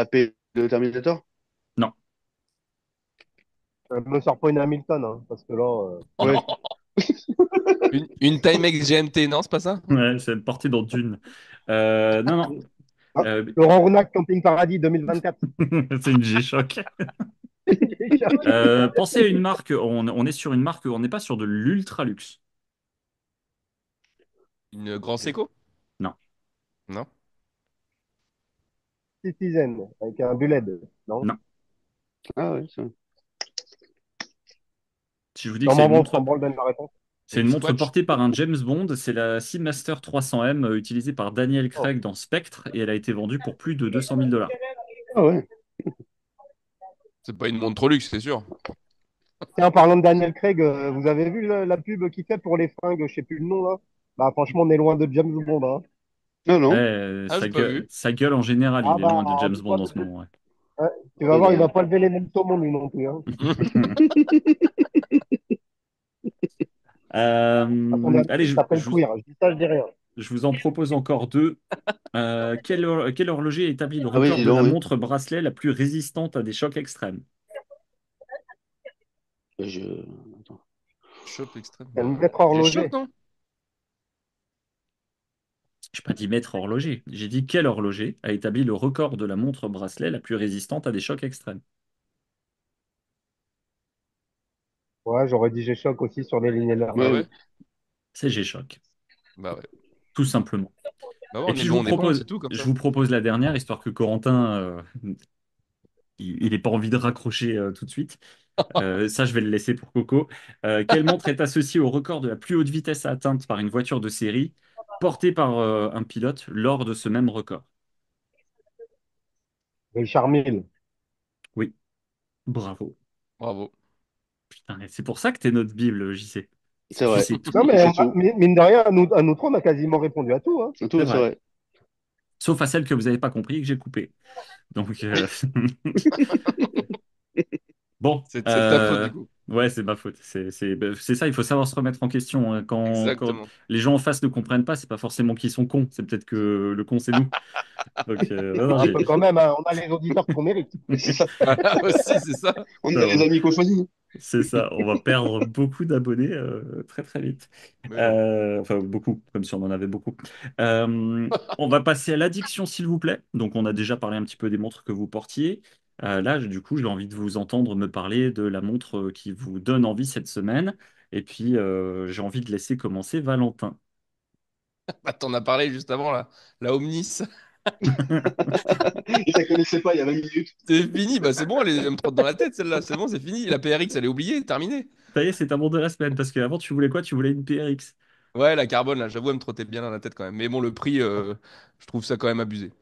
AP de Terminator? non. Me sors pas une Hamilton, hein, parce que là, Ouais. Une Timex GMT, non, c'est pas ça? Ouais, c'est porté dans Dune. Non, non. ah, Euh, Laurent Rounac, Camping Paradis 2024. c'est une G-Shock. Pensez à une marque. On est sur une marque. On n'est pas sur de l'ultra luxe. Une Grand Seiko? Non. Non. Citizen, avec un bullet, non? Non. Ah ouais, ça. Si je vous dis que Non, bon, s'en branle, donne la réponse. c'est une Une montre Swatch? portée par un James Bond, c'est la Seamaster 300M utilisée par Daniel Oh. Craig dans Spectre et elle a été vendue pour plus de 200 000 dollars. Ah ouais. C'est pas une montre trop luxe, c'est sûr. Tiens, en parlant de Daniel Craig, vous avez vu la pub qu'il fait pour les fringues, je sais plus le nom là? Bah, franchement, on est loin de James Bond, hein. Non, non. Ah, j'ai pas vu. Sa gueule en général, Ah il est bah, loin de en James tout Bond cas, en ce moment. ouais, tu vas Eh voir, il ben, va pas lever les mêmes saumons, lui non plus, hein. À son dernier, Allez, il s'appelle Queer. Je dis ça, je dis rien. je vous en propose encore deux. Quel horloger a établi le ah oui, record dis de la donc, oui. montre bracelet la plus résistante à des chocs extrêmes? Je... Shop extrême. C'est le maître G-Shock, horloger. non? Je n'ai pas dit maître horloger. J'ai dit quel horloger a établi le record de la montre bracelet la plus résistante à des chocs extrêmes? Ouais, j'aurais dit G-Shock aussi sur les lignes Bah Lermite. Ouais, ouais. C'est G-Shock, Bah ouais. tout simplement. Bah ouais, Et on puis est bon, on est bon, c'est tout comme je ça. vous propose la dernière, histoire que Corentin, il n'ait pas envie de raccrocher tout de suite. Ça, je vais le laisser pour Coco. Quelle montre est associée au record de la plus haute vitesse atteinte par une voiture de série, portée par un pilote lors de ce même record? Richard Mille. Oui, bravo. Bravo. Putain, et c'est pour ça que t'es notre Bible, JC. c'est Tu vrai. sais tout. Non, Je mais sais tout. mine de rien, à nous trois, on a quasiment répondu à tout, hein. C'est Tout, c'est vrai. vrai. Sauf à celle que vous n'avez pas compris et que j'ai coupée. Donc, bon, C'est de ta faute, du coup. ouais, c'est ma faute. C'est ça, il faut savoir se remettre en question, hein. Quand Exactement. les gens en face ne comprennent pas, c'est pas forcément qu'ils sont cons, c'est peut-être que le con, c'est nous. Donc, non, non, Un peu quand même, hein. On a les auditeurs qu'on mérite. C'est ça. Voilà, aussi, c'est ça. On a les amis qu'on choisit. c'est ça, on va perdre beaucoup d'abonnés très très vite. Mais non. Enfin, beaucoup, comme si on en avait beaucoup. On va passer à l'addiction, s'il vous plaît. Donc, on a déjà parlé un petit peu des montres que vous portiez. Là, du coup, j'ai envie de vous entendre me parler de la montre qui vous donne envie cette semaine. Et puis, j'ai envie de laisser commencer Valentin. Bah, t'en as parlé juste avant, là. La Omnis. Je la connaissais pas il y a 20 minutes. C'est fini. Bah, c'est bon, elle me trotte dans la tête, celle-là. C'est bon, c'est fini. La PRX, elle est oubliée, terminée. Ça y est, c'est ta montre de la semaine, parce qu'avant, tu voulais quoi? Tu voulais une PRX. Ouais, la carbone, là, j'avoue, elle me trottait bien dans la tête quand même. Mais bon, le prix, je trouve ça quand même abusé.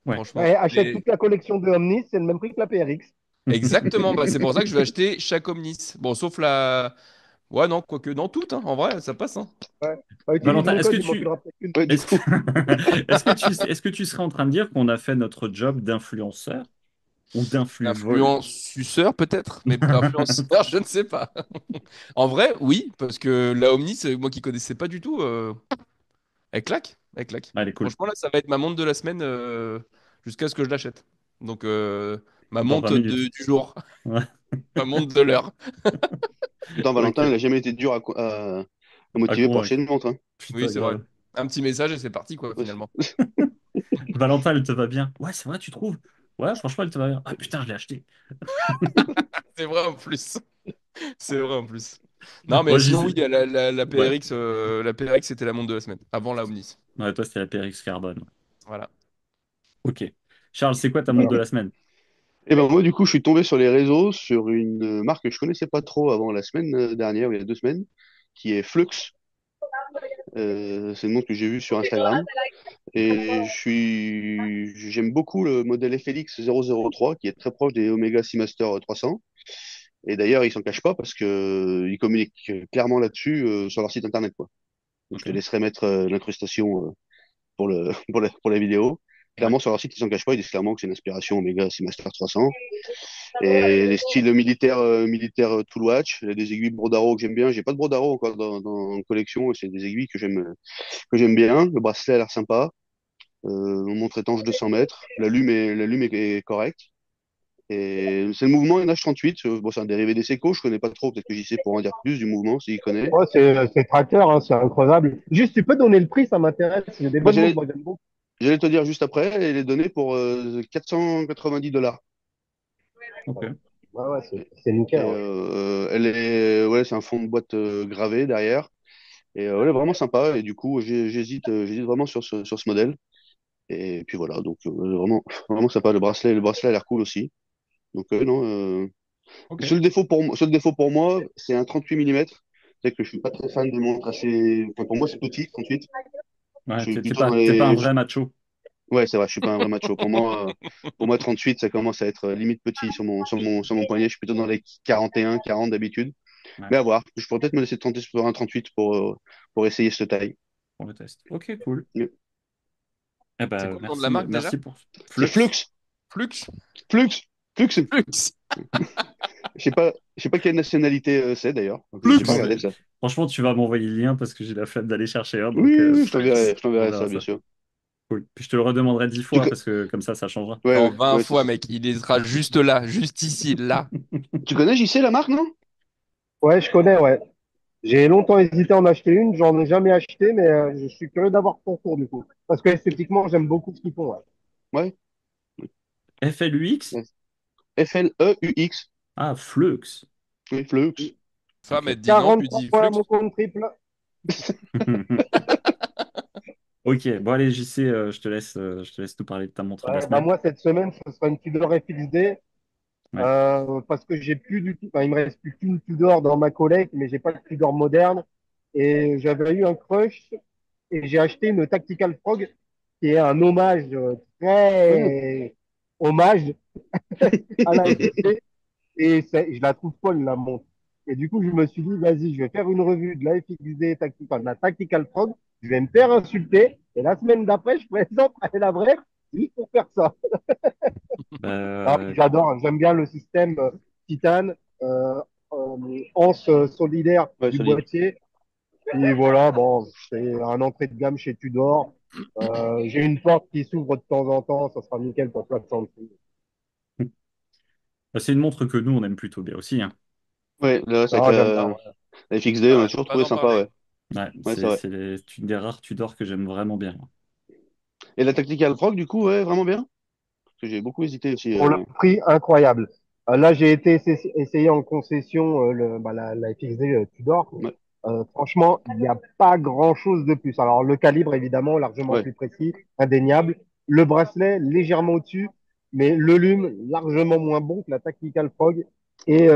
Ouais. Franchement. Ouais, achète Et toute la collection de Omnis, c'est le même prix que la PRX. exactement, bah, c'est pour ça que je vais acheter chaque Omnis. Bon, sauf la. Ouais, non, quoique, dans toutes, hein, en vrai, ça passe. Hein. Ouais. Bah, utilise Valentin, mon code, il m'en filera peut-être une. Ouais, du est-ce coup. est-ce que tu serais en train de dire qu'on a fait notre job d'influenceur ou d'influvol? Influenceur, peut-être, mais influenceur, je ne sais pas. En vrai, oui, parce que la Omnis, moi qui connaissais pas du tout, elle claque. Elle claque. Allez, cool. Franchement, là, ça va être ma montre de la semaine jusqu'à ce que je l'achète. Donc, ma Dans 20 montre minutes. du jour, Ouais, ma montre de l'heure. Pourtant, Valentin, il ok. a jamais été dur à À motiver pour acheter convaincre. une montre, hein. Oui, Putain, c'est vrai. grave. Un petit message et c'est parti, quoi, Ouais. finalement. Valentin, elle te va bien. Ouais, c'est vrai, tu trouves? Ouais, franchement, elle te va bien. Ah putain, je l'ai acheté. C'est vrai en plus. C'est vrai en plus. Non, mais Moi, j'y sinon, sais. oui, la Ouais. PRX, c'était la montre de la semaine, avant la Omnis. Ouais, toi, c'était la PRX Carbone. Voilà. Ok. Charles, c'est quoi ta montre Voilà. de la semaine? Et ben moi, du coup, je suis tombé sur les réseaux sur une marque que je connaissais pas trop avant la semaine dernière, ou il y a 2 semaines, qui est Flux. C'est une montre que j'ai vue sur Instagram. Et j'aime beaucoup le modèle FLX 003, qui est très proche des Omega Seamaster 300. Et d'ailleurs, ils s'en cachent pas parce que ils communiquent clairement là-dessus sur leur site internet, quoi. Donc, je Ok. te laisserai mettre l'incrustation pour pour la vidéo. Ouais. Clairement, sur leur site, ils s'en cachent pas. Ils disent clairement que c'est une inspiration Omega Seamaster 300. Et les styles militaires Tool Watch, il y a des aiguilles Brodaro que j'aime bien. J'ai pas de Brodaro encore dans collection. C'est des aiguilles que j'aime bien. Le bracelet a l'air sympa. Mon montre étanche 200 mètres. La lume est correcte. Et c'est le mouvement NH38. Bon, c'est un dérivé des Seiko. Je connais pas trop. Peut-être que j'y sais pour en dire plus du mouvement, s'il connaît. Ouais, c'est tracteur, hein, c'est incroyable. Juste, tu peux donner le prix, ça m'intéresse. J'ai des Bah, bonnes montres, j'allais, moi, j'aime beaucoup. j'allais te dire juste après. Elle est donnée pour 490 $. Ok. Ouais, ouais, c'est nickel. Et Ouais. ouais, c'est un fond de boîte gravé derrière. Et ouais, elle est vraiment sympa. Et du coup, j'hésite vraiment sur ce modèle. Et puis voilà, donc vraiment, vraiment sympa. Le bracelet a l'air cool aussi. Donc non. Ok. Seul défaut pour moi, c'est un 38 mm. C'est que je suis pas très fan des montres assez. Enfin, pour moi, c'est petit, 38. Je Ouais, suis plutôt dans t'es pas un les. vrai macho. Ouais, c'est vrai, je suis pas un vrai macho. Pour moi, 38, ça commence à être limite petit sur mon poignet. Je suis plutôt dans les 41, 40 d'habitude. Ouais. Mais à voir. Je pourrais peut-être me laisser tenter sur un 38 pour essayer cette taille. pour le test. Ok, cool. Ouais. Eh C'est ben, quoi le nom de la marque déjà? merci pour C'est Flux. Flux. Flux? Flux. Flux. Flux. Je sais pas quelle nationalité c'est d'ailleurs. Donc, Flux. j'ai pas regardé ça. Franchement, tu vas m'envoyer le lien parce que j'ai la flemme d'aller chercher un, Oui, donc oui, oui, Flux. je on t'enverrai verra ça, bien ça. sûr. Cool. Puis je te le redemanderai 10 Tu fois co- parce que comme ça changera. ouais, Non, ouais, 20 ouais, c'est fois, ça. mec. Il sera juste là, juste ici, là. Tu connais JC la marque, non? Ouais, je connais, ouais. J'ai longtemps hésité à en acheter une, j'en ai jamais acheté, mais je suis curieux d'avoir ton tour du coup. Parce que esthétiquement, j'aime beaucoup ce qu'ils font. Ouais. Ouais. FLUX? Fleux. Ah, Flux. Oui, Flux. Femme, Ok. elle te dit non, tu 43 dis points à Flux. mon compte triple. Ok, bon allez, JC, je te laisse nous parler de ta montre de la Ouais, bah semaine. moi, cette semaine, ce sera une Tudor FXD. Ouais. Parce que j'ai plus du tout, enfin, il me reste plus qu'une Tudor dans ma collecte, mais j'ai pas de Tudor moderne. Et j'avais eu un crush et j'ai acheté une Tactical Frog qui est un hommage Ah, très hommage à la FXD. Et je la trouve folle, la montre. Et du coup, je me suis dit, vas-y, je vais faire une revue de la FXD Tactical, de la Tactical Frog. Je vais me faire insulter. Et la semaine d'après, je présente à la vraie juste pour faire ça. Ah, Bah, j'aime bien le système titane, anse solidaire ouais, du solide. boîtier. Et voilà, bon, c'est un entrée de gamme chez Tudor. J'ai une porte qui s'ouvre de temps en temps, ça sera nickel pour placer en dessous. c'est une montre que nous, on aime plutôt bien aussi, hein. Ouais, là, c'est avec Non, j'aime bien. la FXD, on a J'arrête toujours pas trouvé d'en sympa, parler. ouais. Ouais, Ouais, c'est vrai. c'est une des rares Tudor que j'aime vraiment bien. Et la Tactical Frog, du coup, ouais, vraiment bien. Parce que j'ai beaucoup hésité aussi. Pour le prix incroyable. Là, j'ai été essayé en concession la FXD Tudor. Ouais, Franchement, il n'y a pas grand-chose de plus. Alors, le calibre, évidemment, largement ouais, plus précis, indéniable. Le bracelet, légèrement au-dessus, mais le lume, largement moins bon que la Tactical Frog. Et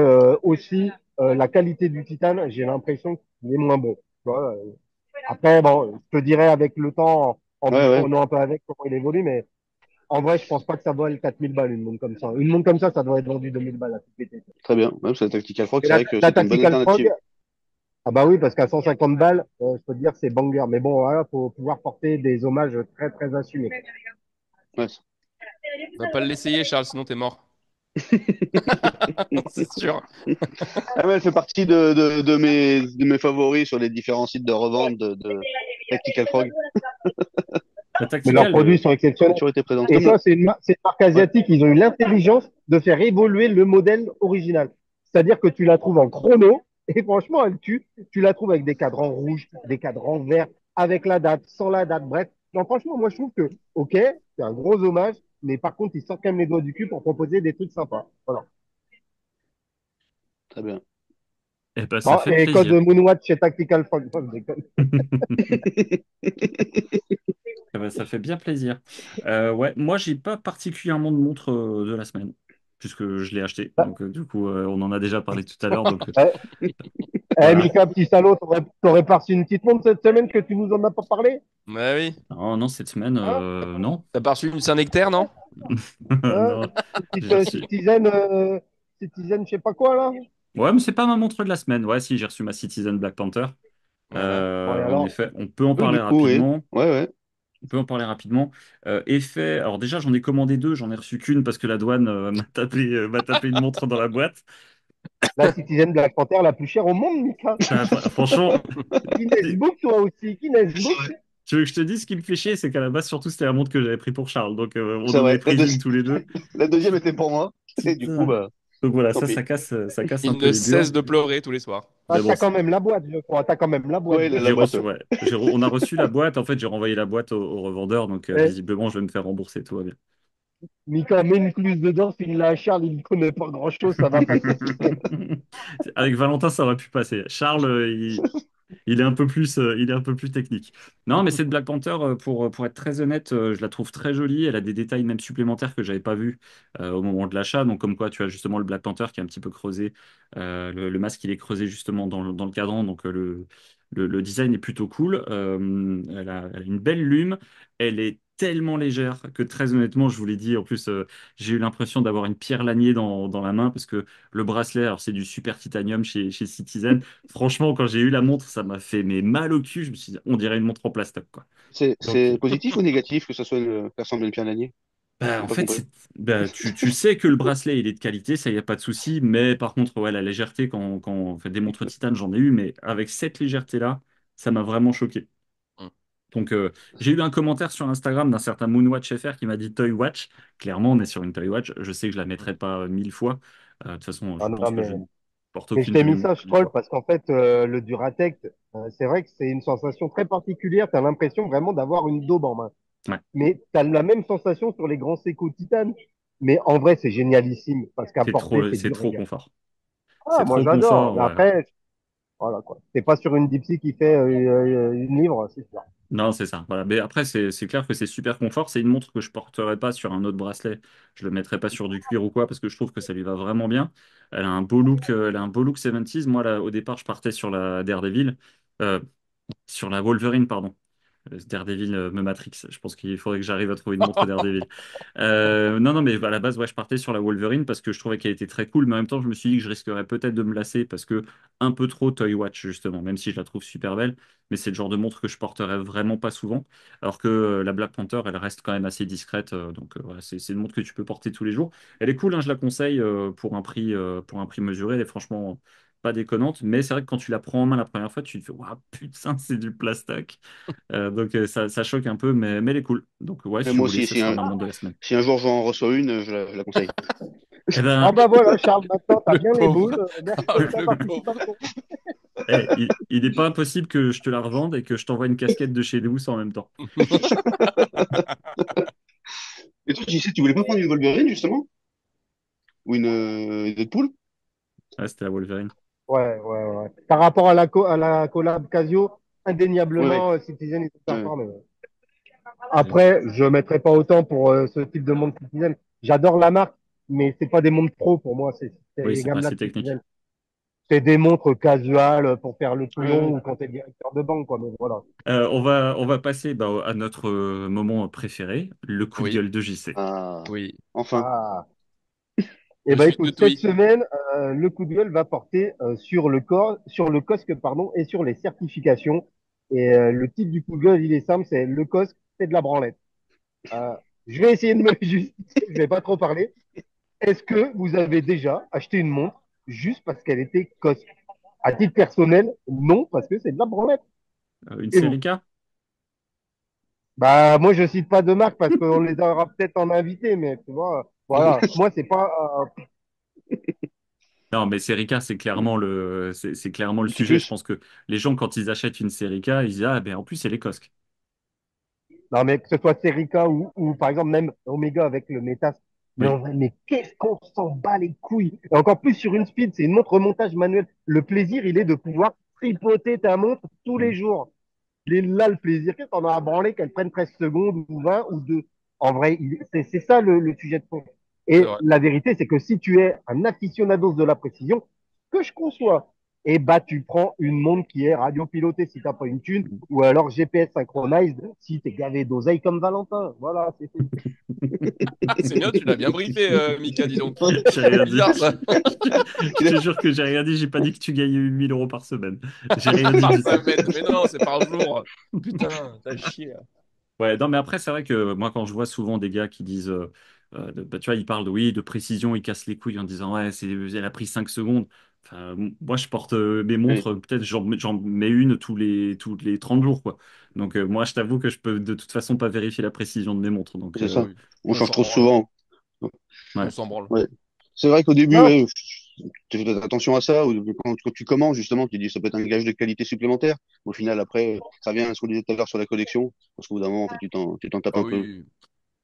aussi, la qualité du titane, j'ai l'impression qu'il est moins bon. Tu vois, après, bon, je te dirais avec le temps, en ouais, ouais. prenant un peu avec comment il évolue, mais en vrai, je pense pas que ça vaut 4000 balles, une montre comme ça. Une montre comme ça doit être vendu 2000 balles à tout péter. Très bien. Même sur la Tactical Frog, Et c'est vrai que la c'était une bonne Tactical Frog, alternative. ah bah oui, parce qu'à 150 balles, je peux te dire, c'est banger. Mais bon, voilà, faut pouvoir porter des hommages très, très assumés. Ouais. Va pas l'essayer, Charles, sinon t'es mort. C'est sûr. Ah ouais, elle fait partie de mes favoris sur les différents sites de revente de Tactical Frog. La Mais leurs Tactical, produits sont Elle a exceptionnels. toujours été présente. Et Comme ça, c'est une marque ouais. asiatique. Ils ont eu l'intelligence de faire évoluer le modèle original. C'est-à-dire que tu la trouves en chrono et franchement, elle tue. Tu la trouves avec des cadrans rouges, des cadrans verts, avec la date, sans la date. Bref, non, franchement, moi, je trouve que, OK, c'est un gros hommage, mais par contre, ils sortent quand même les doigts du cul pour proposer des trucs sympas. Voilà. très bien. Eh ben, ça Bon, fait et code plaisir. Moonwatch chez Tactical Frog. Non, je déconne. Eh ben, ça fait bien plaisir. Ouais, moi, j'ai pas particulièrement de montre de la semaine, puisque je l'ai acheté. Ah, Donc, du coup, on en a déjà parlé tout à l'heure. Donc, eh, voilà. Mika, petit salaud, t'aurais pas reçu une petite montre cette semaine que tu nous en as pas parlé? Ouais, oui. Non, non, cette semaine, Hein? non. T'as pas reçu une Saint-Nectaire, non? Hein? Non, Petite j'ai reçu. Citizen, Citizen, je sais pas quoi, là? Ouais, mais c'est pas ma montre de la semaine. Ouais, si, j'ai reçu ma Citizen Black Panther. Voilà. Ouais, En alors, effet, on peut en Oui, parler du coup, oui. rapidement. Ouais, ouais. On peut en parler rapidement. Effet, alors déjà, j'en ai commandé deux, j'en ai reçu qu'une parce que la douane m'a tapé une montre dans la boîte. la Citizen Black Panther la plus chère au monde, Mika. Franchement, Guinness c'est- Book, toi aussi, Guinness C'est Book. vrai. tu veux que je te dise ce qui me fait chier, c'est qu'à la base, surtout, c'était la montre que j'avais pris pour Charles. Donc, on C'est donnait vrai. trading tous les deux. La deuxième était pour moi. Et du coup, Putain. bah, Donc voilà, tant pis. ça casse un Il peu ne les cesse burnes. de pleurer tous les soirs. Ah, Mais bon, t'as quand même la boîte, je crois. T'as quand même la boîte, Ouais, je la j'ai crois. boîte. reçu, ouais. On a reçu la boîte. En fait, j'ai renvoyé la boîte au revendeur. Donc, Eh, visiblement, je vais me faire rembourser. Tout va bien. Mika, mets une cluse dedans, file-la à Charles, il ne connaît pas grand-chose, ça va passer. Avec Valentin, ça aurait pu passer. Charles, il est un peu plus, il est un peu plus technique. Non, mais cette Black Panther, pour être très honnête, je la trouve très jolie. Elle a des détails même supplémentaires que j'avais pas vus au moment de l'achat. Donc, comme quoi, tu as justement le Black Panther qui est un petit peu creusé. Le masque, il est creusé justement dans le cadran. Donc, le design est plutôt cool. Elle a une belle lume. Elle est tellement légère que très honnêtement, je vous l'ai dit, en plus, j'ai eu l'impression d'avoir une pierre lanier dans la main parce que le bracelet, alors c'est du super titanium chez Citizen. Franchement, quand j'ai eu la montre, ça m'a fait mais mal au cul. Je me suis dit, on dirait une montre en plastoc, quoi. Donc, C'est positif ou négatif que ça soit faire sembler le Pierre Lanier? bah, J'ai en pas fait, compris. tu sais que le bracelet, il est de qualité, ça, il n'y a pas de souci. Mais par contre, ouais, la légèreté, quand on fait des montres titane, j'en ai eu, mais avec cette légèreté-là, ça m'a vraiment choqué. Mm. Donc, j'ai eu un commentaire sur Instagram d'un certain Moonwatch FR qui m'a dit Toy Watch. Clairement, on est sur une Toy Watch. Je sais que je la mettrai pas 1000 fois. De toute façon, Ah je pense non, que je ne porte mais je aucune t'ai de mes mis ça, montres je mille troll, fois. parce qu'en fait, le Duratec, c'est vrai que c'est une sensation très particulière. Tu as l'impression vraiment d'avoir une daube en main. Ouais, Mais tu as la même sensation sur les grands Seiko Titane. Mais en vrai, c'est génialissime, parce qu'à porter, c'est c'est du trop régal. confort. Ah, C'est moi, trop j'adore. confort, Mais ouais. après, voilà quoi. T'es pas sur une Dipsy qui fait une livre, c'est sûr. Non, c'est ça. Voilà. Mais après, c'est clair que c'est super confort. C'est une montre que je porterai pas sur un autre bracelet. Je le mettrai pas sur du cuir ou quoi parce que je trouve que ça lui va vraiment bien. Elle a un beau look, elle a un beau look 70s. Moi, là, au départ, je partais sur la Daredevil, euh, sur la Wolverine, pardon. Daredevil me Matrix. Je pense qu'il faudrait que j'arrive à trouver une montre Daredevil. Non, non, mais à la base, ouais, je partais sur la Wolverine parce que je trouvais qu'elle était très cool, mais en même temps, je me suis dit que je risquerais peut-être de me lasser parce que un peu trop Toy Watch, justement, même si je la trouve super belle, mais c'est le genre de montre que je porterais vraiment pas souvent. Alors que la Black Panther, elle reste quand même assez discrète, donc voilà, c'est une montre que tu peux porter tous les jours. Elle est cool, hein, je la conseille pour un prix mesuré, elle est franchement pas déconnante, mais c'est vrai que quand tu la prends en main la première fois, tu te fais, waouh, putain, c'est du plastoc. Donc ça choque un peu, mais elle est cool. Donc ouais, Et si vous moi voulez, aussi, ce sera ma montre de la semaine. si un jour j'en reçois une, je la conseille. Eh Ah ben, bah voilà, Charles, maintenant t'as Le bien les pauvre. boules. Merci Ah, pour ta le pauvre. participation. il n'est pas impossible que je te la revende et que je t'envoie une casquette de chez Lewis en même temps. Et toi, tu sais, tu voulais pas prendre une Wolverine, justement? Ou une Deadpool? Ah, c'était la Wolverine. Ouais, ouais, ouais. Par rapport à à la collab Casio, Ouais, indéniablement, Citizen, ils sont ouais. performés. Ouais. Après, je ne mettrai pas autant pour ce type de montre Citizen. J'adore la marque, mais c'est pas des montres pro pour moi. C'est Oui, les c'est pas gammes-là assez de technique. Citizen. C'est des montres casuales pour faire le Ouais, ouais. couillon ou quand t'es directeur de banque, quoi. Mais voilà. On va passer bah, à notre moment préféré, le coup de Oui, gueule de JC. Ah, oui. enfin. Ah. Eh Je ben, suis tout écoute, cette oui. semaine, le coup de gueule va porter sur le COSC, pardon, et sur les certifications. Et le titre du coup de gueule, il est simple, c'est le COSC, c'est de la branlette. Euh, je vais essayer de me justifier, je vais pas trop parler. Est-ce que vous avez déjà acheté une montre juste parce qu'elle était COSC? À titre personnel, non, parce que c'est de la branlette. Une Et vous? série K? Bah, moi, je cite pas de marque parce qu'on les aura peut-être en invité, mais tu vois, voilà. Moi, c'est pas, Non, mais série K, c'est clairement le Un petit sujet. Je plus? pense que les gens, quand ils achètent une série K, ils disent, ah, ben en plus, c'est les cosques. non, mais que ce soit Serica ou par exemple même Omega avec le Métas. Mais Oui. en vrai, mais qu'est-ce qu'on s'en bat les couilles? Et encore plus sur une speed, c'est une montre montage manuel. Le plaisir, il est de pouvoir tripoter ta montre tous les Mm. jours. Il est là le plaisir. Qu'est-ce qu'on a à branler qu'elle prenne 13 secondes ou 20 ou 2? En vrai, c'est ça le sujet de fond. C'est Et vrai. la vérité, c'est que si tu es un aficionados de la précision, que je conçois, et bah tu prends une montre qui est radiopilotée si t'as pas une thune, ou alors GPS synchronized si t'es gavé d'oseille comme Valentin. Voilà, c'est tout. Ah, c'est bien, tu l'as bien briefé, Mika, dis donc. J'ai rien dit. Bizarre ça. Je te jure que j'ai rien dit. J'ai pas dit que tu gagnais 1000 € par semaine. J'ai rien dit Par du tout. semaine. Mais non, c'est par jour. Putain, t'as chier. Ouais, non, mais après, c'est vrai que moi, quand je vois souvent des gars qui disent, bah, tu vois, ils parlent de, oui, de précision, ils cassent les couilles en disant, ouais, elle a pris 5 secondes. Enfin, moi, je porte mes Oui, montres, peut-être j'en mets une tous les 30 jours, quoi. Donc, moi, je t'avoue que je peux de toute façon pas vérifier la précision de mes montres. Donc, c'est Ah ça. oui. On On change s'en trop branle. souvent. On ouais. s'en branle. Ouais. C'est vrai qu'au début, Non, ouais, tu fais attention à ça. Ou quand tu commences, justement, tu dis ça peut être un gage de qualité supplémentaire. Au final, après, ça revient à ce qu'on disait tout à l'heure sur la collection. Parce qu'au bout d'un moment, tu t'en tapes Ah un peu. oui,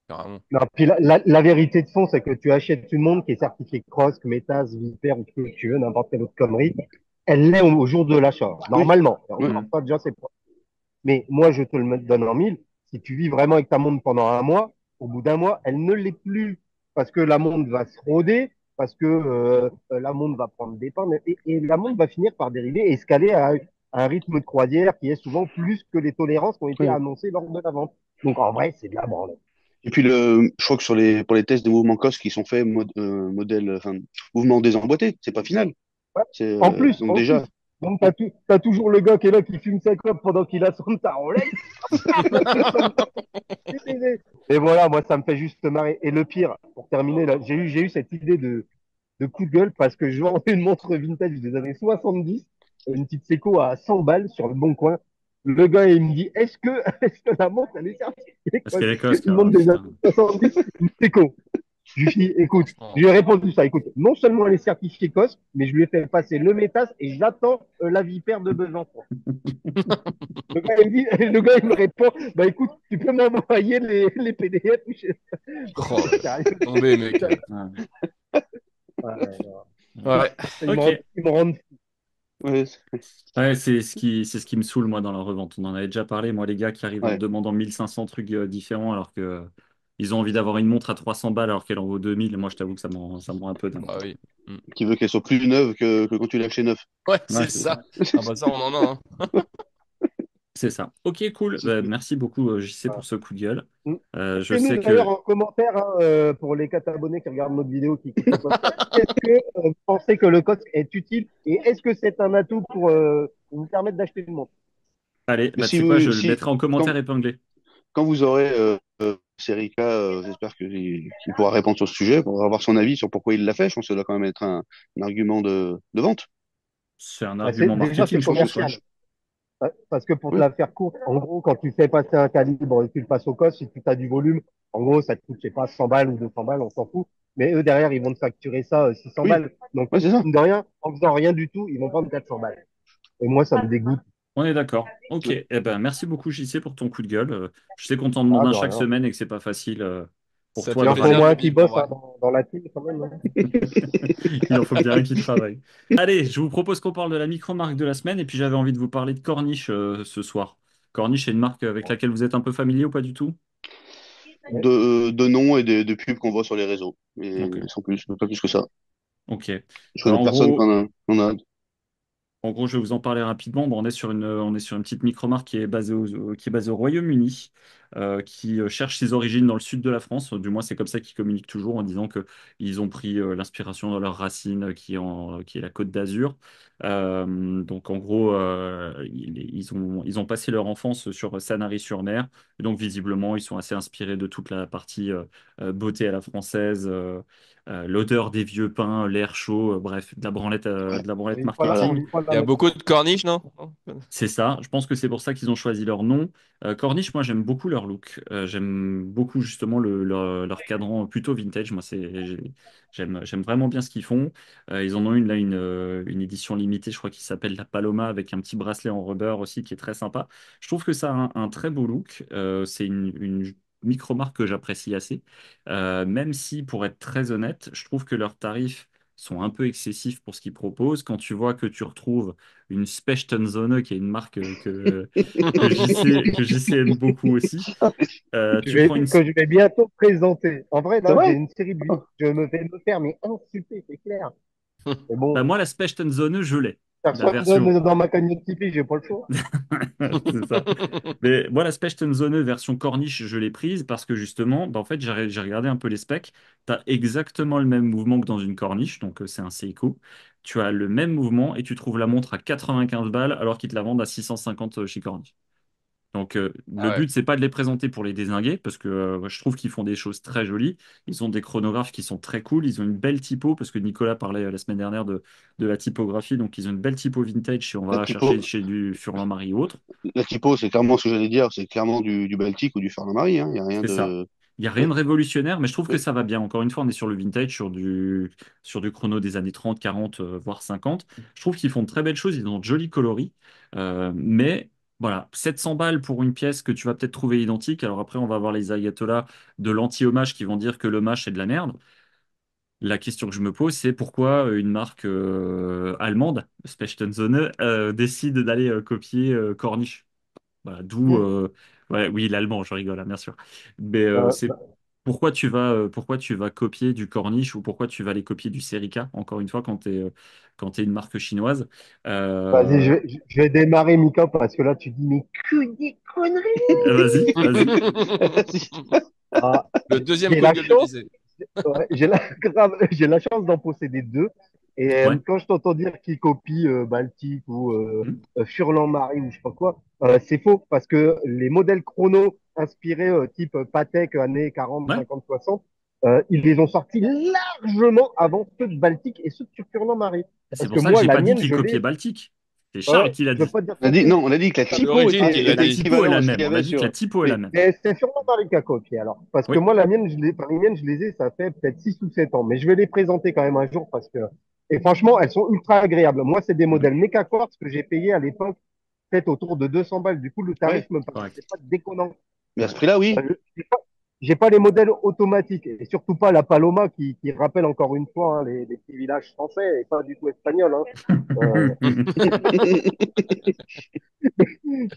carrément. non, puis la vérité de fond, c'est que tu achètes une montre qui est certifiée Cross, Métas, Viper ou ce que tu veux, n'importe quelle autre connerie. Elle l'est au jour de l'achat, Oui, normalement. ouais, Encore Mm. pas, déjà, c'est pas. Mais moi, je te le donne en mille. Si tu vis vraiment avec ta montre pendant un mois, au bout d'un mois, elle ne l'est plus. Parce que la montre va se rôder, parce que la montre va prendre des pannes, et la montre va finir par dériver et escaler à un rythme de croisière qui est souvent plus que les tolérances qui ont été ouais. annoncées lors de la vente. Donc en vrai, c'est de la branle. Et puis je crois que pour les tests de mouvement COS qui sont faits modèle, enfin, mouvement désemboîté, c'est pas final. Ouais. C'est, En plus, donc en plus. déjà, Donc t'as toujours le gars qui est là qui fume sa clope pendant qu'il a son Rolex. Et voilà, moi ça me fait juste marrer. Et le pire, pour terminer, là, j'ai eu cette idée de coup de gueule parce que je vends une montre vintage des années 70, une petite Seiko à 100 balles sur le bon coin. Le gars, il me dit, est-ce que la montre, elle est certifiée Parce quoi. qu'elle est coste, Une quoi. montre des années Putain. 70, une Seiko. Je lui dis, écoute, je Franchement. lui ai répondu ça. Écoute, non seulement elle est certifiée COS, mais je lui ai fait passer le métas et j'attends la vipère de Besançon. Le gars, il me répond, bah écoute, tu peux m'envoyer les PDF. Oh là là. Sérieux. Tombé, mec. Ouais. Ouais, non. Ouais. Ok. Ils me rendent ouais, Ouais, c'est ce qui me saoule, moi, dans la revente. On en avait déjà parlé, moi, les gars qui arrivent en me ouais. demandant 1500 trucs différents alors que ils ont envie d'avoir une montre à 300 balles alors qu'elle en vaut 2000. Moi, je t'avoue que ça me rend un peu dingue. Bah oui. Mm. Qui veut qu'elle soit plus neuve que quand tu l'as acheté neuf. Ouais, Ouais, c'est c'est ça. ça. Ah bah ça, on en a, hein. C'est ça. Ok, cool. Bah, merci beaucoup, JC, pour pas. ce coup de gueule. Je Dites-nous sais d'ailleurs que... en commentaire, hein, pour les 4 abonnés qui regardent notre vidéo qui écoutent le podcast, est-ce que vous pensez que le code est utile et est-ce que c'est un atout pour vous permettre d'acheter une montre? Allez, Mais bah, tu sais quoi, je le mettrai en quand, commentaire épinglé. quand vous aurez Serica, j'espère qu'il pourra répondre sur ce sujet, pour avoir son avis sur pourquoi il l'a fait. Je pense que ça doit quand même être un argument de vente. C'est un Bah, argument déjà, marketing, c'est je pense, ouais. commercial. Parce que pour te Oui, la faire courte, en gros, quand tu fais passer un calibre et que tu le passes au COS, si tu as du volume, en gros, ça te coûte, je sais pas, 100 balles ou 200 balles, on s'en fout. Mais eux, derrière, ils vont te facturer ça 600 oui, balles. Donc, ouais, c'est ça. mine de rien, en faisant rien du tout, ils vont prendre 400 balles. Et moi, ça me dégoûte. On est d'accord. Ok. Eh ben, merci beaucoup, JC, pour ton coup de gueule. Je sais qu'on t'en demande Ah, un de chaque rien. semaine et que c'est pas facile pour Ça toi fait Il de en faut au plaisir moins de un qui vivre en bosse vrai. hein, dans la team, quand même. Hein. Il en faut bien un qui travaille. Allez, je vous propose qu'on parle de la micro-marque de la semaine et puis j'avais envie de vous parler de Corniche ce soir. Corniche est une marque avec laquelle vous êtes un peu familier ou pas du tout? De noms et de pubs qu'on voit sur les réseaux. Mais Ok. sans plus, pas plus que ça. Ok. Je Ben, connais personne qu'on a. en gros, je vais vous en parler rapidement. Bon, on est sur une petite micro-marque qui est qui est basée au Royaume-Uni, qui cherche ses origines dans le sud de la France. Du moins, c'est comme ça qu'ils communiquent toujours en disant que ils ont pris l'inspiration dans leurs racines, qui est la Côte d'Azur. Donc, en gros, ils ont passé leur enfance sur Sanary-sur-Mer. Et donc, visiblement, ils sont assez inspirés de toute la partie beauté à la française, l'odeur des vieux pains, l'air chaud, bref, de la branlette Voilà. marketing. Une fois Il y la a mettre beaucoup de corniches, non? C'est ça, je pense que c'est pour ça qu'ils ont choisi leur nom. Corniche, moi j'aime beaucoup leur look. J'aime beaucoup justement leur cadran plutôt vintage. Moi j'aime vraiment bien ce qu'ils font. Ils en ont une là, une édition limitée, je crois, qui s'appelle la Paloma avec un petit bracelet en rubber aussi qui est très sympa. Je trouve que ça a un très beau look. C'est une micro-marque que j'apprécie assez. Même si, pour être très honnête, je trouve que leurs tarifs sont un peu excessifs pour ce qu'ils proposent. Quand tu vois que tu retrouves une Spechtenzone, qui est une marque que JC aime beaucoup aussi. Tu prends une... que je vais bientôt présenter. En vrai, C'est là, j'ai vrai? une série de vues. Je me vais me faire mais insulter, c'est clair. Mais Bah, bon, moi, la Spechtenzone, je l'ai. La personne version... donne dans ma cagnotte Tipeee, j'ai pas le choix. C'est ça. Mais moi, la Spechtenzone version Corniche, je l'ai prise parce que justement, bah, en fait, j'ai regardé un peu les specs. Tu as exactement le même mouvement que dans une Corniche, donc c'est un Seiko. Tu as le même mouvement et tu trouves la montre à 95 balles alors qu'ils te la vendent à 650 chez Corniche. Donc, le Ah ouais. but, c'est pas de les présenter pour les dézinguer, parce que je trouve qu'ils font des choses très jolies. Ils ont des chronographes qui sont très cool. Ils ont une belle typo, parce que Nicolas parlait la semaine dernière de la typographie. Donc, ils ont une belle typo vintage si on La va chercher typo, chez du Furlan-Marie ou autre. la typo, c'est clairement ce que j'allais dire. C'est clairement du Baltique ou du Farnham-Marie. Hein. Il n'y a rien C'est ça. de. Il n'y a rien Oui, de révolutionnaire, mais je trouve que oui. ça va bien. Encore une fois, on est sur le vintage, sur du chrono des années 30, 40, voire 50. Je trouve qu'ils font de très belles choses. Ils ont de jolis coloris. Mais voilà, 700 balles pour une pièce que tu vas peut-être trouver identique. Alors après, on va avoir les ayatollahs de l'anti-hommage qui vont dire que l'hommage, c'est de la merde. La question que je me pose, c'est pourquoi une marque allemande, Spechtenzone, décide d'aller copier Corniche. Voilà, d'où... Hmm. ouais, oui, l'allemand, je rigole, hein, bien sûr. Mais Euh, c'est bah, pourquoi tu vas copier du Corniche ou pourquoi tu vas aller copier du Serica, encore une fois, quand tu es une marque chinoise. Vas-y, Euh, je vais démarrer, Mika, parce que là, tu dis, mais que des conneries! Vas-y, vas-y. Ah, Le deuxième j'ai coup de la gueule de chance, lycée. ouais, grave, j'ai la chance d'en posséder deux. Et Ouais. quand je t'entends dire qu'ils copient Baltic ou Hmm. Furlan-Marie ou je sais pas quoi, c'est faux parce que les modèles chrono inspirés type Patek années 40, Ouais. 50, 60, ils les ont sortis largement avant ceux de Baltic et ceux de Furlan-Marie. C'est Parce pour que ça que moi, j'ai la pas dit mienne, qu'il je copiait l'ai. Baltique. C'est Charles Ouais, qui l'a je veux dit. pas dire On a son dit, truc. non, on a dit que la À typo l'origine, était, qui l'a La était dit. typo est équivalent la à ce même. qu'il y On a avait dit que la sur. typo est la Mais même. Mais c'est sûrement Marie qui a copié alors. Parce que Oui. moi, la mienne, enfin, les miennes, je les ai, ça fait peut-être 6 ou 7 ans. Mais je vais les présenter quand même un jour parce que. Et franchement, elles sont ultra agréables. Moi, c'est des Mhm. modèles Mecha Quartz que j'ai payé à l'époque, peut-être autour de 200 balles. Du coup, le tarif ouais, me Correct. paraissait pas déconnant. mais à ce prix-là, oui. J'ai pas les modèles automatiques et surtout pas la Paloma qui rappelle encore une fois les petits villages français et pas du tout espagnols. Hein. Euh,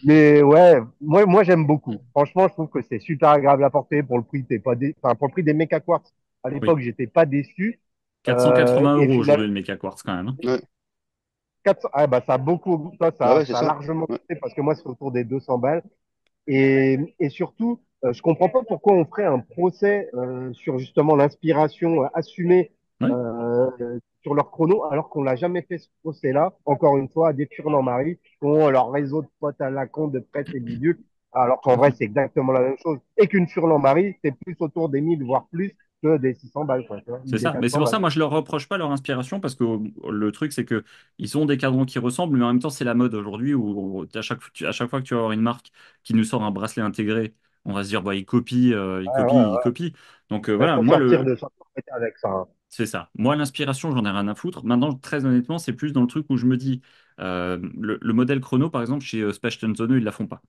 Mais ouais, moi j'aime beaucoup. Franchement, je trouve que c'est super agréable à porter pour le prix. T'es pas enfin, pour le prix des Mecha Quartz. À Oui. l'époque, j'étais pas déçu. 480 Et euros finalement, aujourd'hui le méca quartz quand même, hein. 400, ah bah ça a beaucoup, Ah ouais, c'est ça a ça. largement Ouais. coûté parce que moi c'est autour des 200 balles. Et surtout, je comprends pas pourquoi on ferait un procès sur justement l'inspiration assumée Ouais. sur leur chrono, alors qu'on l'a jamais fait ce procès-là. Encore une fois, à des Furlan-Marie, qui ont leur réseau de potes à la con, de presse et bidule, alors Tout qu'en à vrai, fait. c'est exactement la même chose. Et qu'une Furlan-Marie, c'est plus autour des 1000, voire plus, que des 600 balles, quoi, tu vois, ou C'est des ça. Mais c'est 400 pour ça, balles. moi, je leur reproche pas leur inspiration parce que le truc, c'est que ils ont des cadrans qui ressemblent, mais en même temps, c'est la mode aujourd'hui où à chaque fois que tu vas avoir une marque qui nous sort un bracelet intégré, on va se dire, bah, il Ouais, copie, il ouais. copie. Donc Il voilà, faut moi, sortir avec ça. Hein. c'est ça. Moi, l'inspiration, j'en ai rien à foutre. Maintenant, très honnêtement, c'est plus dans le truc où je me dis, le modèle chrono, par exemple, chez Special Zone, ils la font pas.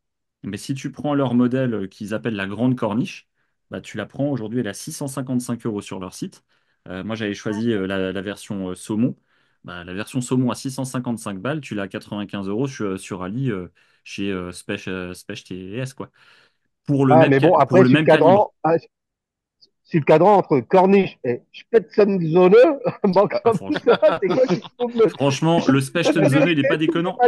Mais si tu prends leur modèle qu'ils appellent la Grande Corniche, bah, tu la prends aujourd'hui, elle est à 655 euros sur leur site. Moi, j'avais choisi la version saumon. Bah, la version saumon à 655 balles, tu l'as à 95 euros sur Ali chez Spech TS, quoi. Ah, mais bon, Pour après, le même calibre. sur le cadran entre Corniche et Spätzenzone, bon, Ah, comme Franchement. ça, c'est quoi qui trouve le... Franchement, le La Spechtenzonen, il est vérité, pas déconnant.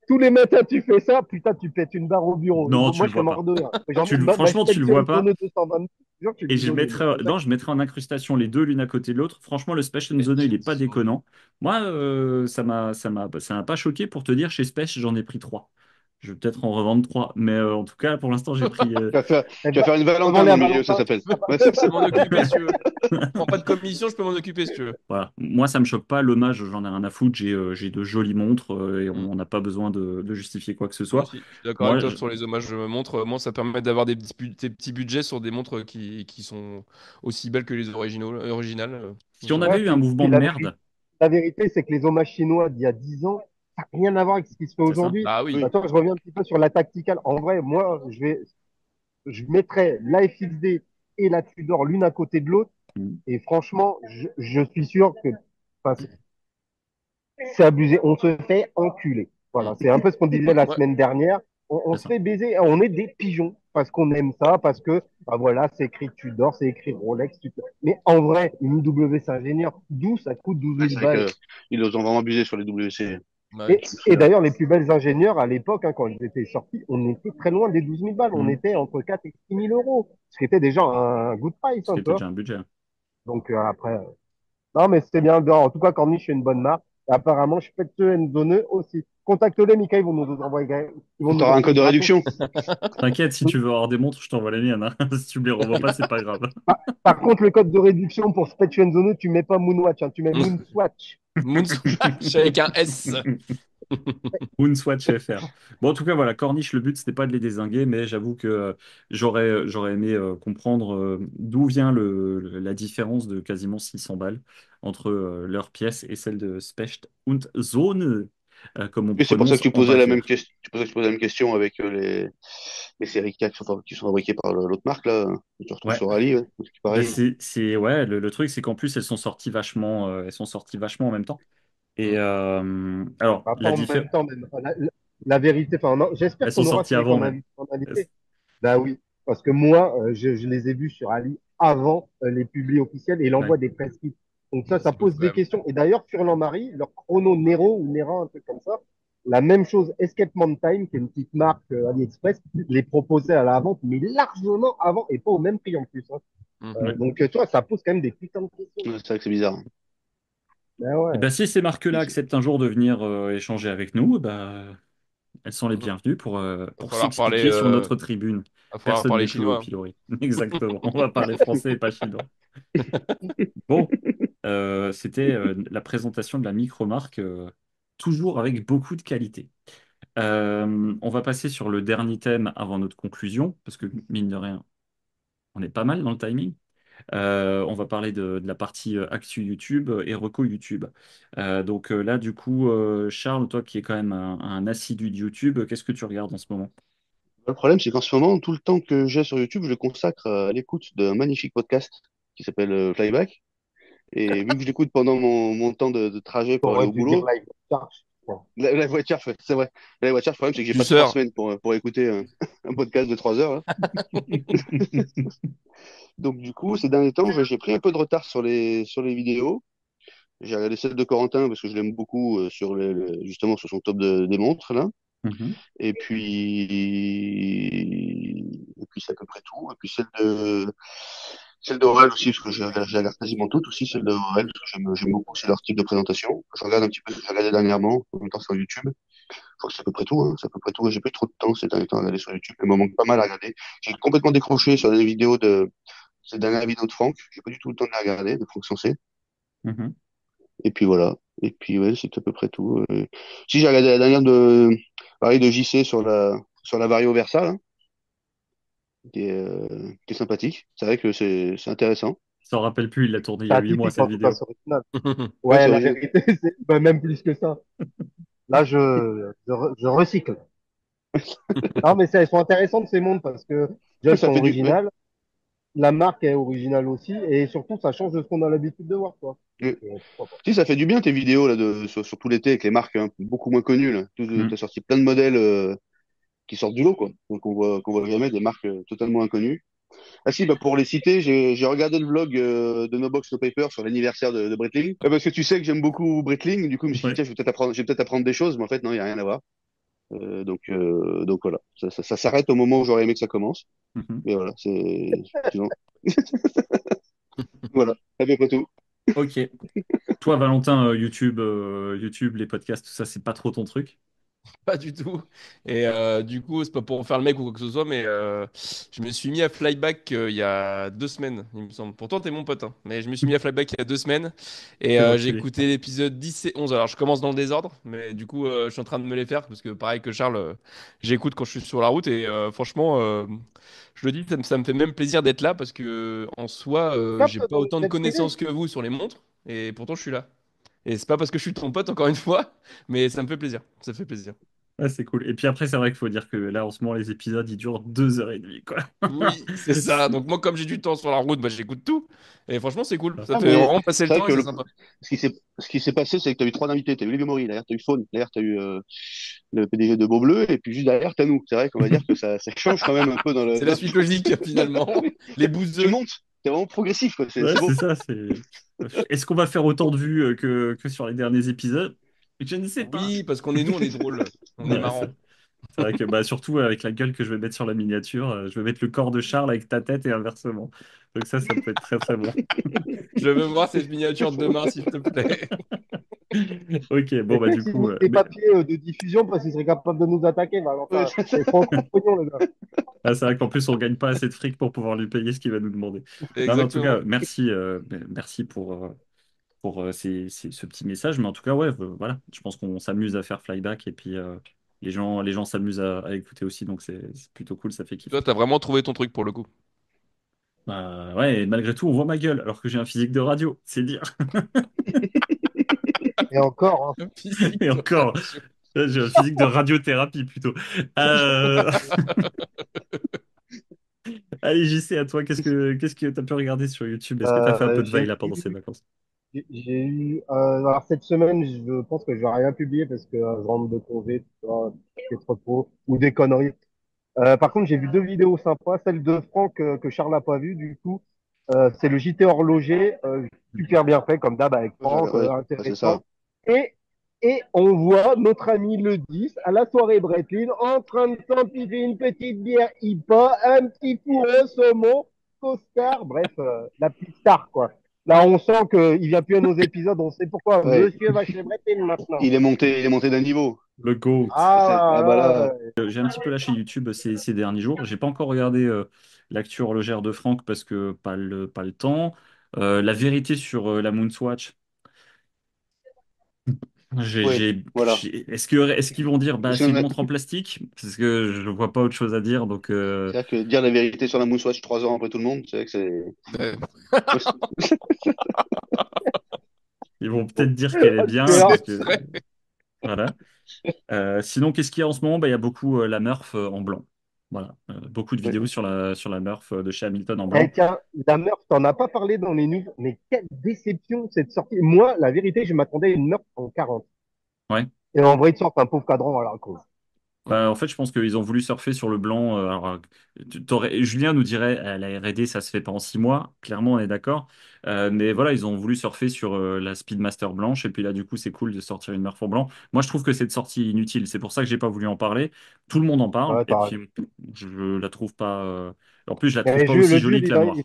tous les matins, tu fais ça, putain, tu pètes une barre au bureau. Non, tu Moi, le je serais vois mort pas. de rire. Genre, ma Franchement, tu le vois pas. Spätzenzone 222, genre, tu Et dis donner, mais c'est ça. non, je mettrais en incrustation les deux l'une à côté de l'autre. Franchement, le Special Zone, il est pas déconnant. Moi, ça m'a pas choqué pour te dire, chez Spech, j'en ai pris trois. Je vais peut-être en revendre trois. Mais en tout cas, pour l'instant, j'ai pris. tu vas faire une Valentine Revends-les à au milieu, ça Valentin. s'appelle. Je Ouais, je peux m'en occuper si tu veux. Je prends pas de commission, je peux m'en occuper si tu veux. Voilà. Moi, ça me choque pas. L'hommage, j'en ai rien à foutre. J'ai de jolies montres et Hmm. on n'a pas besoin de justifier quoi que ce Moi soit. aussi, je suis d'accord avec Moi, toi sur les hommages montres. Moi, ça permet d'avoir des petits budgets sur des montres qui sont aussi belles que les originales. si on J'aime avait Ouais, bien. eu un mouvement puis de merde, la vérité, c'est que les hommages chinois d'il y a 10 ans, ça n'a rien à voir avec ce qui se fait c'est ça? aujourd'hui. Bah oui. Oui. Attends, je reviens un petit peu sur la tacticale. En vrai, moi, je mettrais la FXD et la Tudor l'une à côté de l'autre. Mm. Et franchement, je suis sûr que enfin, c'est abusé. On se fait enculer. Hmm. Voilà, c'est un peu ce qu'on disait la Ouais. semaine dernière. On C'est se ça. fait baiser, on est des pigeons parce qu'on aime ça, parce que bah voilà, c'est écrit Tudor, c'est écrit Rolex. Mais en vrai, une WC ingénieur, d'où ça coûte 12 Ouais, 000 c'est vrai balles. qu'ils ont vraiment abusé sur les WC. Bah oui. Et d'ailleurs, les plus belles ingénieurs à l'époque, hein, quand ils étaient sortis, on était très loin des 12 000 balles. On Mm. était entre 4 et 6 000 euros, ce qui était déjà un good price, Ce hein, qui tu était vois. déjà un budget. Donc après, non, mais c'était bien. En tout cas, Corniche, c'est une bonne marque. Et apparemment, je pète Zone aussi. Contacte-les, Mika, ils vont nous envoyer, ils vont nous T'auras un envoyer code de gratos. réduction. T'inquiète, si tu veux avoir des montres, je t'envoie les miennes, hein. Si tu me les renvoies pas, c'est pas grave. Par contre, le code de réduction pour Zone, tu mets pas Moonwatch, hein, tu mets Moonswatch. Moonswatch avec un S. Moonswatch FR. Bon, en tout cas, voilà, Corniche, le but, c'était pas de les dézinguer, mais j'avoue que j'aurais aimé comprendre d'où vient la différence de quasiment 600 balles entre leur pièce et celle de Specht und Zone, comme on Oui, c'est pour ça que prononce tu en posais la même Bavière. question. C'est pour ça que tu posais la même question avec les séries K qui sont fabriquées par l'autre marque, là, que tu retrouves Ouais. sur Ali, ouais. C'est Ben, pareil. ouais, le truc, c'est qu'en plus, elles sont sorties vachement en même temps. Et alors, Bah, pas en même temps, même. La vérité, enfin, non, j'espère elles sont qu'on aura sorties Cédric avant même. en invité. Bah oui. parce que moi, je les ai vus sur Ali avant les publis officiels et Ouais. l'envoi des press kits. Donc ça C'est ouf pose quand des même. questions. Et d'ailleurs, Furlan-Marie, leur chrono Nero ou Nera, un truc comme ça, la même chose, Escapement Time, qui est une petite marque AliExpress, les proposait à la vente, mais largement avant et pas au même prix en plus, hein. Mm. Ouais. Donc, tu vois, ça pose quand même des putains de questions. Ouais, c'est vrai que c'est bizarre. Ben Et ouais. ben, si ces marques-là Mais acceptent un jour de venir échanger avec nous, bah, elles sont les Mm. bienvenues Va pour falloir parler, s'expliquer sur notre tribune. va falloir Personne parler n'est cloué au chinois. pilori. Exactement. On va parler français et pas chinois. Bon, c'était la présentation de la micromarque, toujours avec beaucoup de qualité. On va passer sur le dernier thème avant notre conclusion, parce que mine de rien, on est pas mal dans le timing. On va parler de la partie actu YouTube et reco YouTube. Donc là, du coup, Charles, toi qui es quand même un assidu de YouTube, qu'est-ce que tu regardes en ce moment? le problème, c'est qu'en ce moment, tout le temps que j'ai sur YouTube, je le consacre à l'écoute d'un magnifique podcast qui s'appelle Flyback. Et vu que je l'écoute pendant mon temps de trajet pour aller T'aurais au dû dire boulot, live charge. Bon. la voiture, c'est vrai. La voiture, le problème, c'est que j'ai Tu pas 3 sors. semaines pour écouter un podcast de 3 heures, là. Donc, du coup, ces derniers temps, j'ai pris un peu de retard sur les vidéos. J'ai regardé celle de Corentin parce que je l'aime beaucoup sur justement sur son top des montres, là. Mhm. Et puis c'est à peu près tout. Et puis celle d'Aurel aussi, parce que je regarde quasiment toutes aussi, celle d'Aurel, parce que j'aime beaucoup, c'est leur type de présentation. Je regarde un petit peu ce que j'ai regardé dernièrement, en même temps sur YouTube. Je crois que c'est à peu près tout, hein. C'est à peu près tout. J'ai plus trop de temps ces derniers temps à regarder sur YouTube. Il me manque pas mal à regarder. J'ai complètement décroché sur les vidéos ces dernières vidéos de Franck. J'ai pas du tout le temps de les regarder, de Franck Sensé. Mhm. Et puis voilà. Et puis ouais, c'est à peu près tout. Si j'ai regardé la dernière pareil, de JC sur la Vario Versa, là, qui est sympathique. C'est vrai que c'est intéressant. Je s'en rappelle plus, il l'a tourné il y C'est a 8 mois atypique cette en tout cas vidéo. sur Original. Ouais, Ouais, c'est la original. vérité, c'est même plus que ça. Là, je recycle. Non, mais elles sont intéressantes ces montres parce que déjà, elles Ça sont fait ouais. originales. La marque est originale aussi. Et surtout, ça change de ce qu'on a l'habitude de voir, quoi. Donc, pourquoi pas. Si, ça fait du bien tes vidéos là, sur tout l'été avec les marques hein, beaucoup moins connues. Là. Mhm. T'as sorti plein de modèles qui sortent du lot, quoi. Donc qu'on voit jamais des marques totalement inconnues. Ah si, bah pour les citer, j'ai regardé le vlog de No Box No Paper sur l'anniversaire de Breitling. Parce que tu sais que j'aime beaucoup Breitling, du coup je me suis dit Ouais. tiens, je vais peut-être apprendre des choses, mais en fait non, il n'y a rien à voir. Donc voilà, ça s'arrête au moment où j'aurais aimé que ça commence. Mhm. Mais voilà, sinon, voilà, à peu près tout. Ok. Toi, Valentin, YouTube, les podcasts, tout ça, c'est pas trop ton truc? Pas du tout. Et du coup, c'est pas pour en faire le mec ou quoi que ce soit, mais je me suis mis à Flyback il y a 2 semaines, il me semble. Pourtant, t'es mon pote, hein. Mais je me suis mis à Flyback il y a 2 semaines et Quel j'ai enculé. écouté l'épisode 10 et 11. Alors, je commence dans le désordre, mais du coup, je suis en train de me les faire parce que, pareil que Charles, j'écoute quand je suis sur la route et franchement, je le dis, ça me fait même plaisir d'être là parce que en soi, j'ai Capte pas dans autant de Net connaissances Privé. que vous sur les montres et pourtant, je suis là. Et c'est pas parce que je suis ton pote, encore une fois, mais ça me fait plaisir. Ça fait plaisir. Ah, c'est cool. Et puis après, c'est vrai qu'il faut dire que là, en ce moment, les épisodes, ils durent 2 heures et demie, quoi. Oui, c'est ça. Donc moi, comme j'ai du temps sur la route, bah, j'écoute tout. Et franchement, c'est cool. Ça Ah, fait mais vraiment passer le c'est vrai temps et que c'est sympa. ce qui s'est passé, c'est que tu as eu trois invités. Tu as eu Olivier Maury, derrière tu as eu Faune, derrière tu as eu le PDG de Beaubleu, et puis juste derrière tu as nous. C'est vrai qu'on va dire que ça change quand même un peu C'est la suite logique, finalement. Les Tu bouseux. montes, t'es vraiment progressif, quoi. Ouais, C'est beau. c'est ça. Est-ce qu'on va faire autant de vues que sur les derniers épisodes? Je ne sais pas. Oui, parce qu'on est nous, on est drôle. On est Ouais, marrant. c'est vrai que bah, surtout avec la gueule que je vais mettre sur la miniature, je vais mettre le corps de Charles avec ta tête et inversement. Donc ça peut être très très bon. Je veux voir cette miniature de demain, s'il te plaît. Ok, bon Et bah puis, du s'il coup, nique des papiers de diffusion parce qu'il serait capable de nous attaquer, Ouais, Valentin. C'est franco pognon, le gars. c'est vrai qu'en plus on gagne pas assez de fric pour pouvoir lui payer ce qu'il va nous demander. Non mais en tout cas, Exactement. merci pour ce petit message. Mais en tout cas, ouais, voilà, je pense qu'on s'amuse à faire flyback et puis les gens s'amusent à écouter aussi, donc c'est plutôt cool, ça fait Toi, kiffer. t'as vraiment trouvé ton truc pour le coup. Bah, ouais, et malgré tout, on voit ma gueule alors que j'ai un physique de radio, c'est dire. Et encore, hein. Physique Et de encore, radio. là, j'ai un physique de radiothérapie plutôt. Euh, Allez, JC, à toi, qu'est-ce que tu as pu regarder sur YouTube? Est-ce que tu as fait un peu de veille J'ai là pendant ces eu, vacances? alors cette semaine, je pense que je vais rien publier parce que je rentre de congé, tu vois, c'est trop tôt, ou des conneries. Par contre, j'ai vu deux vidéos sympas. Celle de Franck que Charles n'a pas vue, du coup. C'est le JT horloger, super bien fait, comme d'hab avec Franck, Ouais, ouais, c'est ça. intéressant. Et, et on voit notre ami le 10 à la soirée Bretlin en train de s'empiler une petite bière IPA, un petit fourreau saumon, costard, bref, la petite star, quoi. Là, on sent qu'il vient plus à nos épisodes, on sait pourquoi. Ouais. Monsieur va chez Bretlin maintenant. Il est monté d'un niveau. Le GOAT. Ah bah là, Ah, J'ai un petit peu lâché YouTube ces derniers jours. J'ai pas encore regardé l'actu horlogère de Franck parce que pas le temps. La vérité sur la Moonswatch. oui, voilà. Est-ce qu'ils vont dire bah Parce c'est qu'on une a- montre en plastique? Parce que je vois pas autre chose à dire. Donc C'est-à-dire que dire la vérité sur la Moonswatch 3 ans après tout le monde, c'est vrai que Euh, ils vont peut-être dire qu'elle est bien excellent. parce que voilà. Sinon, qu'est-ce qu'il y a en ce moment? Bah, il y a beaucoup la Murph en blanc. Voilà. Beaucoup de vidéos sur la Murph de chez Hamilton en Eh blanc. tiens, la Murph, t'en as pas parlé dans les news, mais quelle déception cette sortie. Moi, la vérité, je m'attendais à une Murph en 40. Ouais. Et en vrai, ils te sortent un pauvre cadran à la cause. Bah, en fait, je pense qu'ils ont voulu surfer sur le blanc. Alors, Julien nous dirait, la R&D, ça se fait pas en 6 mois. Clairement, on est d'accord. Mais voilà, ils ont voulu surfer sur la Speedmaster blanche. Et puis là, du coup, c'est cool de sortir une Murph en blanc. Moi, je trouve que cette sortie inutile. C'est pour ça que j'ai pas voulu en parler. Tout le monde en parle. Ouais, Et t'as puis, raison. je la trouve pas. En plus, je la trouve Et pas aussi Le jolie Jules, que la noire.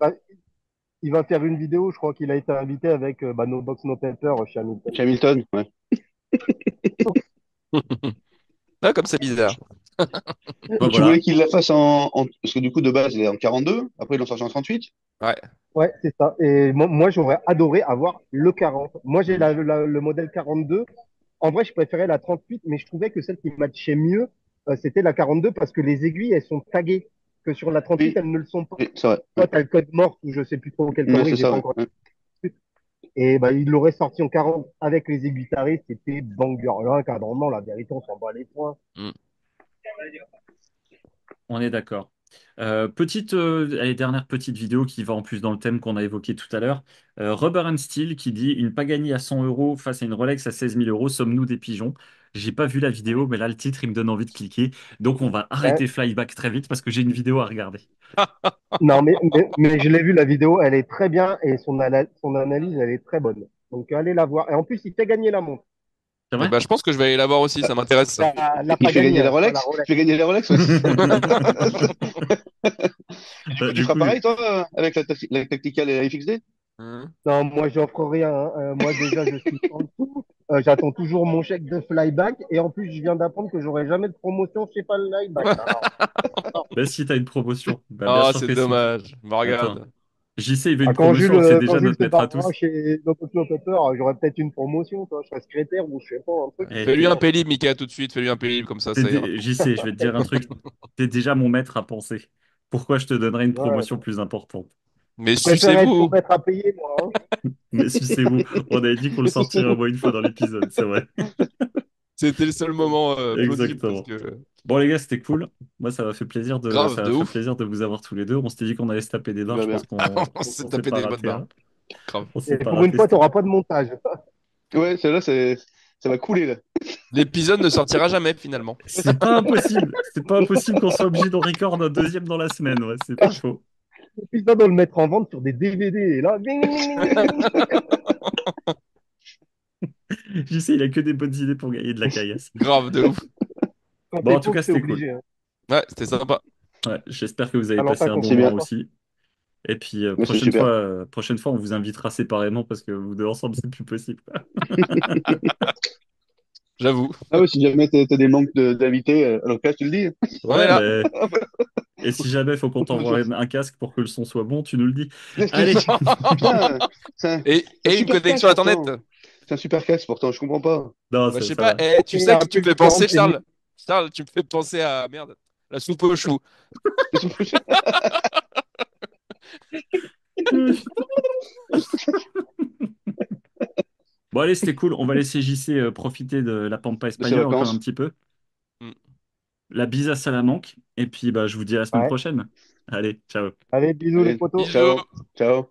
il va faire une vidéo. Je crois qu'il a été invité avec No Box No Paper chez Hamilton. chez Hamilton, ouais. Ah, comme c'est bizarre. Bah, Tu voulais voilà. qu'il la fasse parce que du coup, de base, il est en 42. Après, ils l'ont sorti en 38. Ouais. Ouais, c'est ça. Et moi, j'aurais adoré avoir le 40. Moi, j'ai le modèle 42. En vrai, je préférais la 38, mais je trouvais que celle qui matchait mieux, c'était la 42 parce que les aiguilles, elles sont taguées. Que sur la 38, Oui, elles ne le sont pas. oui, c'est vrai. Toi, Ouais. t'as le code mort ou je sais plus trop quelle Ouais, connerie, c'est j'ai ça, pas ouais. encore. Ouais. Et bah, il l'aurait sorti en 40 avec les aiguilles tarées, c'était banger. Là, encadrement, la vérité, on s'en bat les points. Mm. On est d'accord. Allez, dernière petite vidéo qui va en plus dans le thème qu'on a évoqué tout à l'heure. Rubber and Steel qui dit une Pagani à 100 euros face à une Rolex à 16 000 euros, sommes-nous des pigeons? J'ai pas vu la vidéo, mais là le titre il me donne envie de cliquer. Donc on va Hein. arrêter Flyback très vite parce que j'ai une vidéo à regarder. Non, mais je l'ai vu, la vidéo, elle est très bien et son analyse, elle est très bonne. Donc, allez la voir. Et en plus, il fait gagner la montre. C'est Eh vrai? ben, je pense que je vais aller la voir aussi, ça m'intéresse ça. La Il pas fait gagner, gagner la hein, pas la Rolex? Rolex. Il fait gagner la Rolex, ouais. Tu Du feras coup, pareil, toi, avec la Tactical et la FXD? Mhm. Non, moi, j'offre rien. Hein. Moi, déjà, je suis en dessous. J'attends toujours mon chèque de flyback. Et en plus, je viens d'apprendre que j'aurai jamais de promotion chez Flyback. Alors, non. bah, si t'as une promotion, bah, bien Oh, sûr c'est que si. dommage. Bah, Attends, regarde. JC il veut une Ah, promotion, on sait Quand déjà Jules notre se maître à barrera tous. chez No Pepper, j'aurai peut-être une promotion. Toi. Je serai secrétaire ou je sais pas, un truc. Eh, Fais-lui un Pélib, Mika, tout de suite. Fais-lui un Pélib, comme ça ira. JC, je vais te dire un truc. T'es déjà mon maître à penser. Pourquoi je te donnerais une Ouais. promotion plus importante? Mais Je préfère être ton sucez-vous. maître à payer, moi. Hein. Mais sucez-vous, on avait dit qu'on le sortirait au moins une fois dans l'épisode, c'est vrai. C'était le seul moment plausible parce Exactement. que. Bon les gars, c'était cool. Moi, Grave, ça de m'a fait ouf. plaisir de vous avoir tous les deux. On s'était dit qu'on allait se taper des Tout barres. va Je bien. pense qu'on On s'est on s'est tapé pas des bonnes raté, barres. hein. Grave. On s'est Et pas pour une raté, fois, tu c'était n'auras cool. pas de montage. Ouais, celle-là, ça va couler, là. L'épisode ne sortira jamais finalement. C'est pas impossible. C'est pas impossible qu'on soit obligé d'en record un deuxième dans la semaine. Ouais, c'est pas faux. L'épisode, on le mettre en vente sur des DVD. Et là, ding, ding, ding, ding, ding. Je sais, il a que des bonnes idées pour gagner de la caillasse. Grave, de ouf. Quand Bon, t'es en tout pauvre, cas, c'est c'était cool. obligé. Hein. Ouais, c'était sympa. Ouais, j'espère que vous avez passé Valentin, un bon C'est continue bien. moment pas. aussi. Et puis, Ouais, c'est super. prochaine fois, on vous invitera séparément parce que vous deux ensemble, c'est plus possible. J'avoue. Ah ouais, si jamais t'as des manques d'invités, alors là, tu le dis. On est Ouais, là. mais. Et si jamais il faut qu'on t'envoie un casque pour que le son soit bon, tu nous le dis. Allez, Putain, c'est un Et une super connexion casque Internet. pourtant. C'est un super casque pourtant, je comprends pas. non, Bah, je sais ça pas. va. Eh, tu Et sais un que tu me peu fais différent, penser, c'est mieux. Charles. Charles, tu me fais penser à. Merde. La soupe au chou. Bon, allez, c'était cool. On va laisser JC profiter de la pampa De ses espagnole encore un vacances. petit peu. Mm. La bise à Salamanque. Et puis, bah, je vous dis à la semaine Ouais. prochaine. Allez, ciao. Allez, bisous les Allez, potos. Bisous. ciao. Ciao.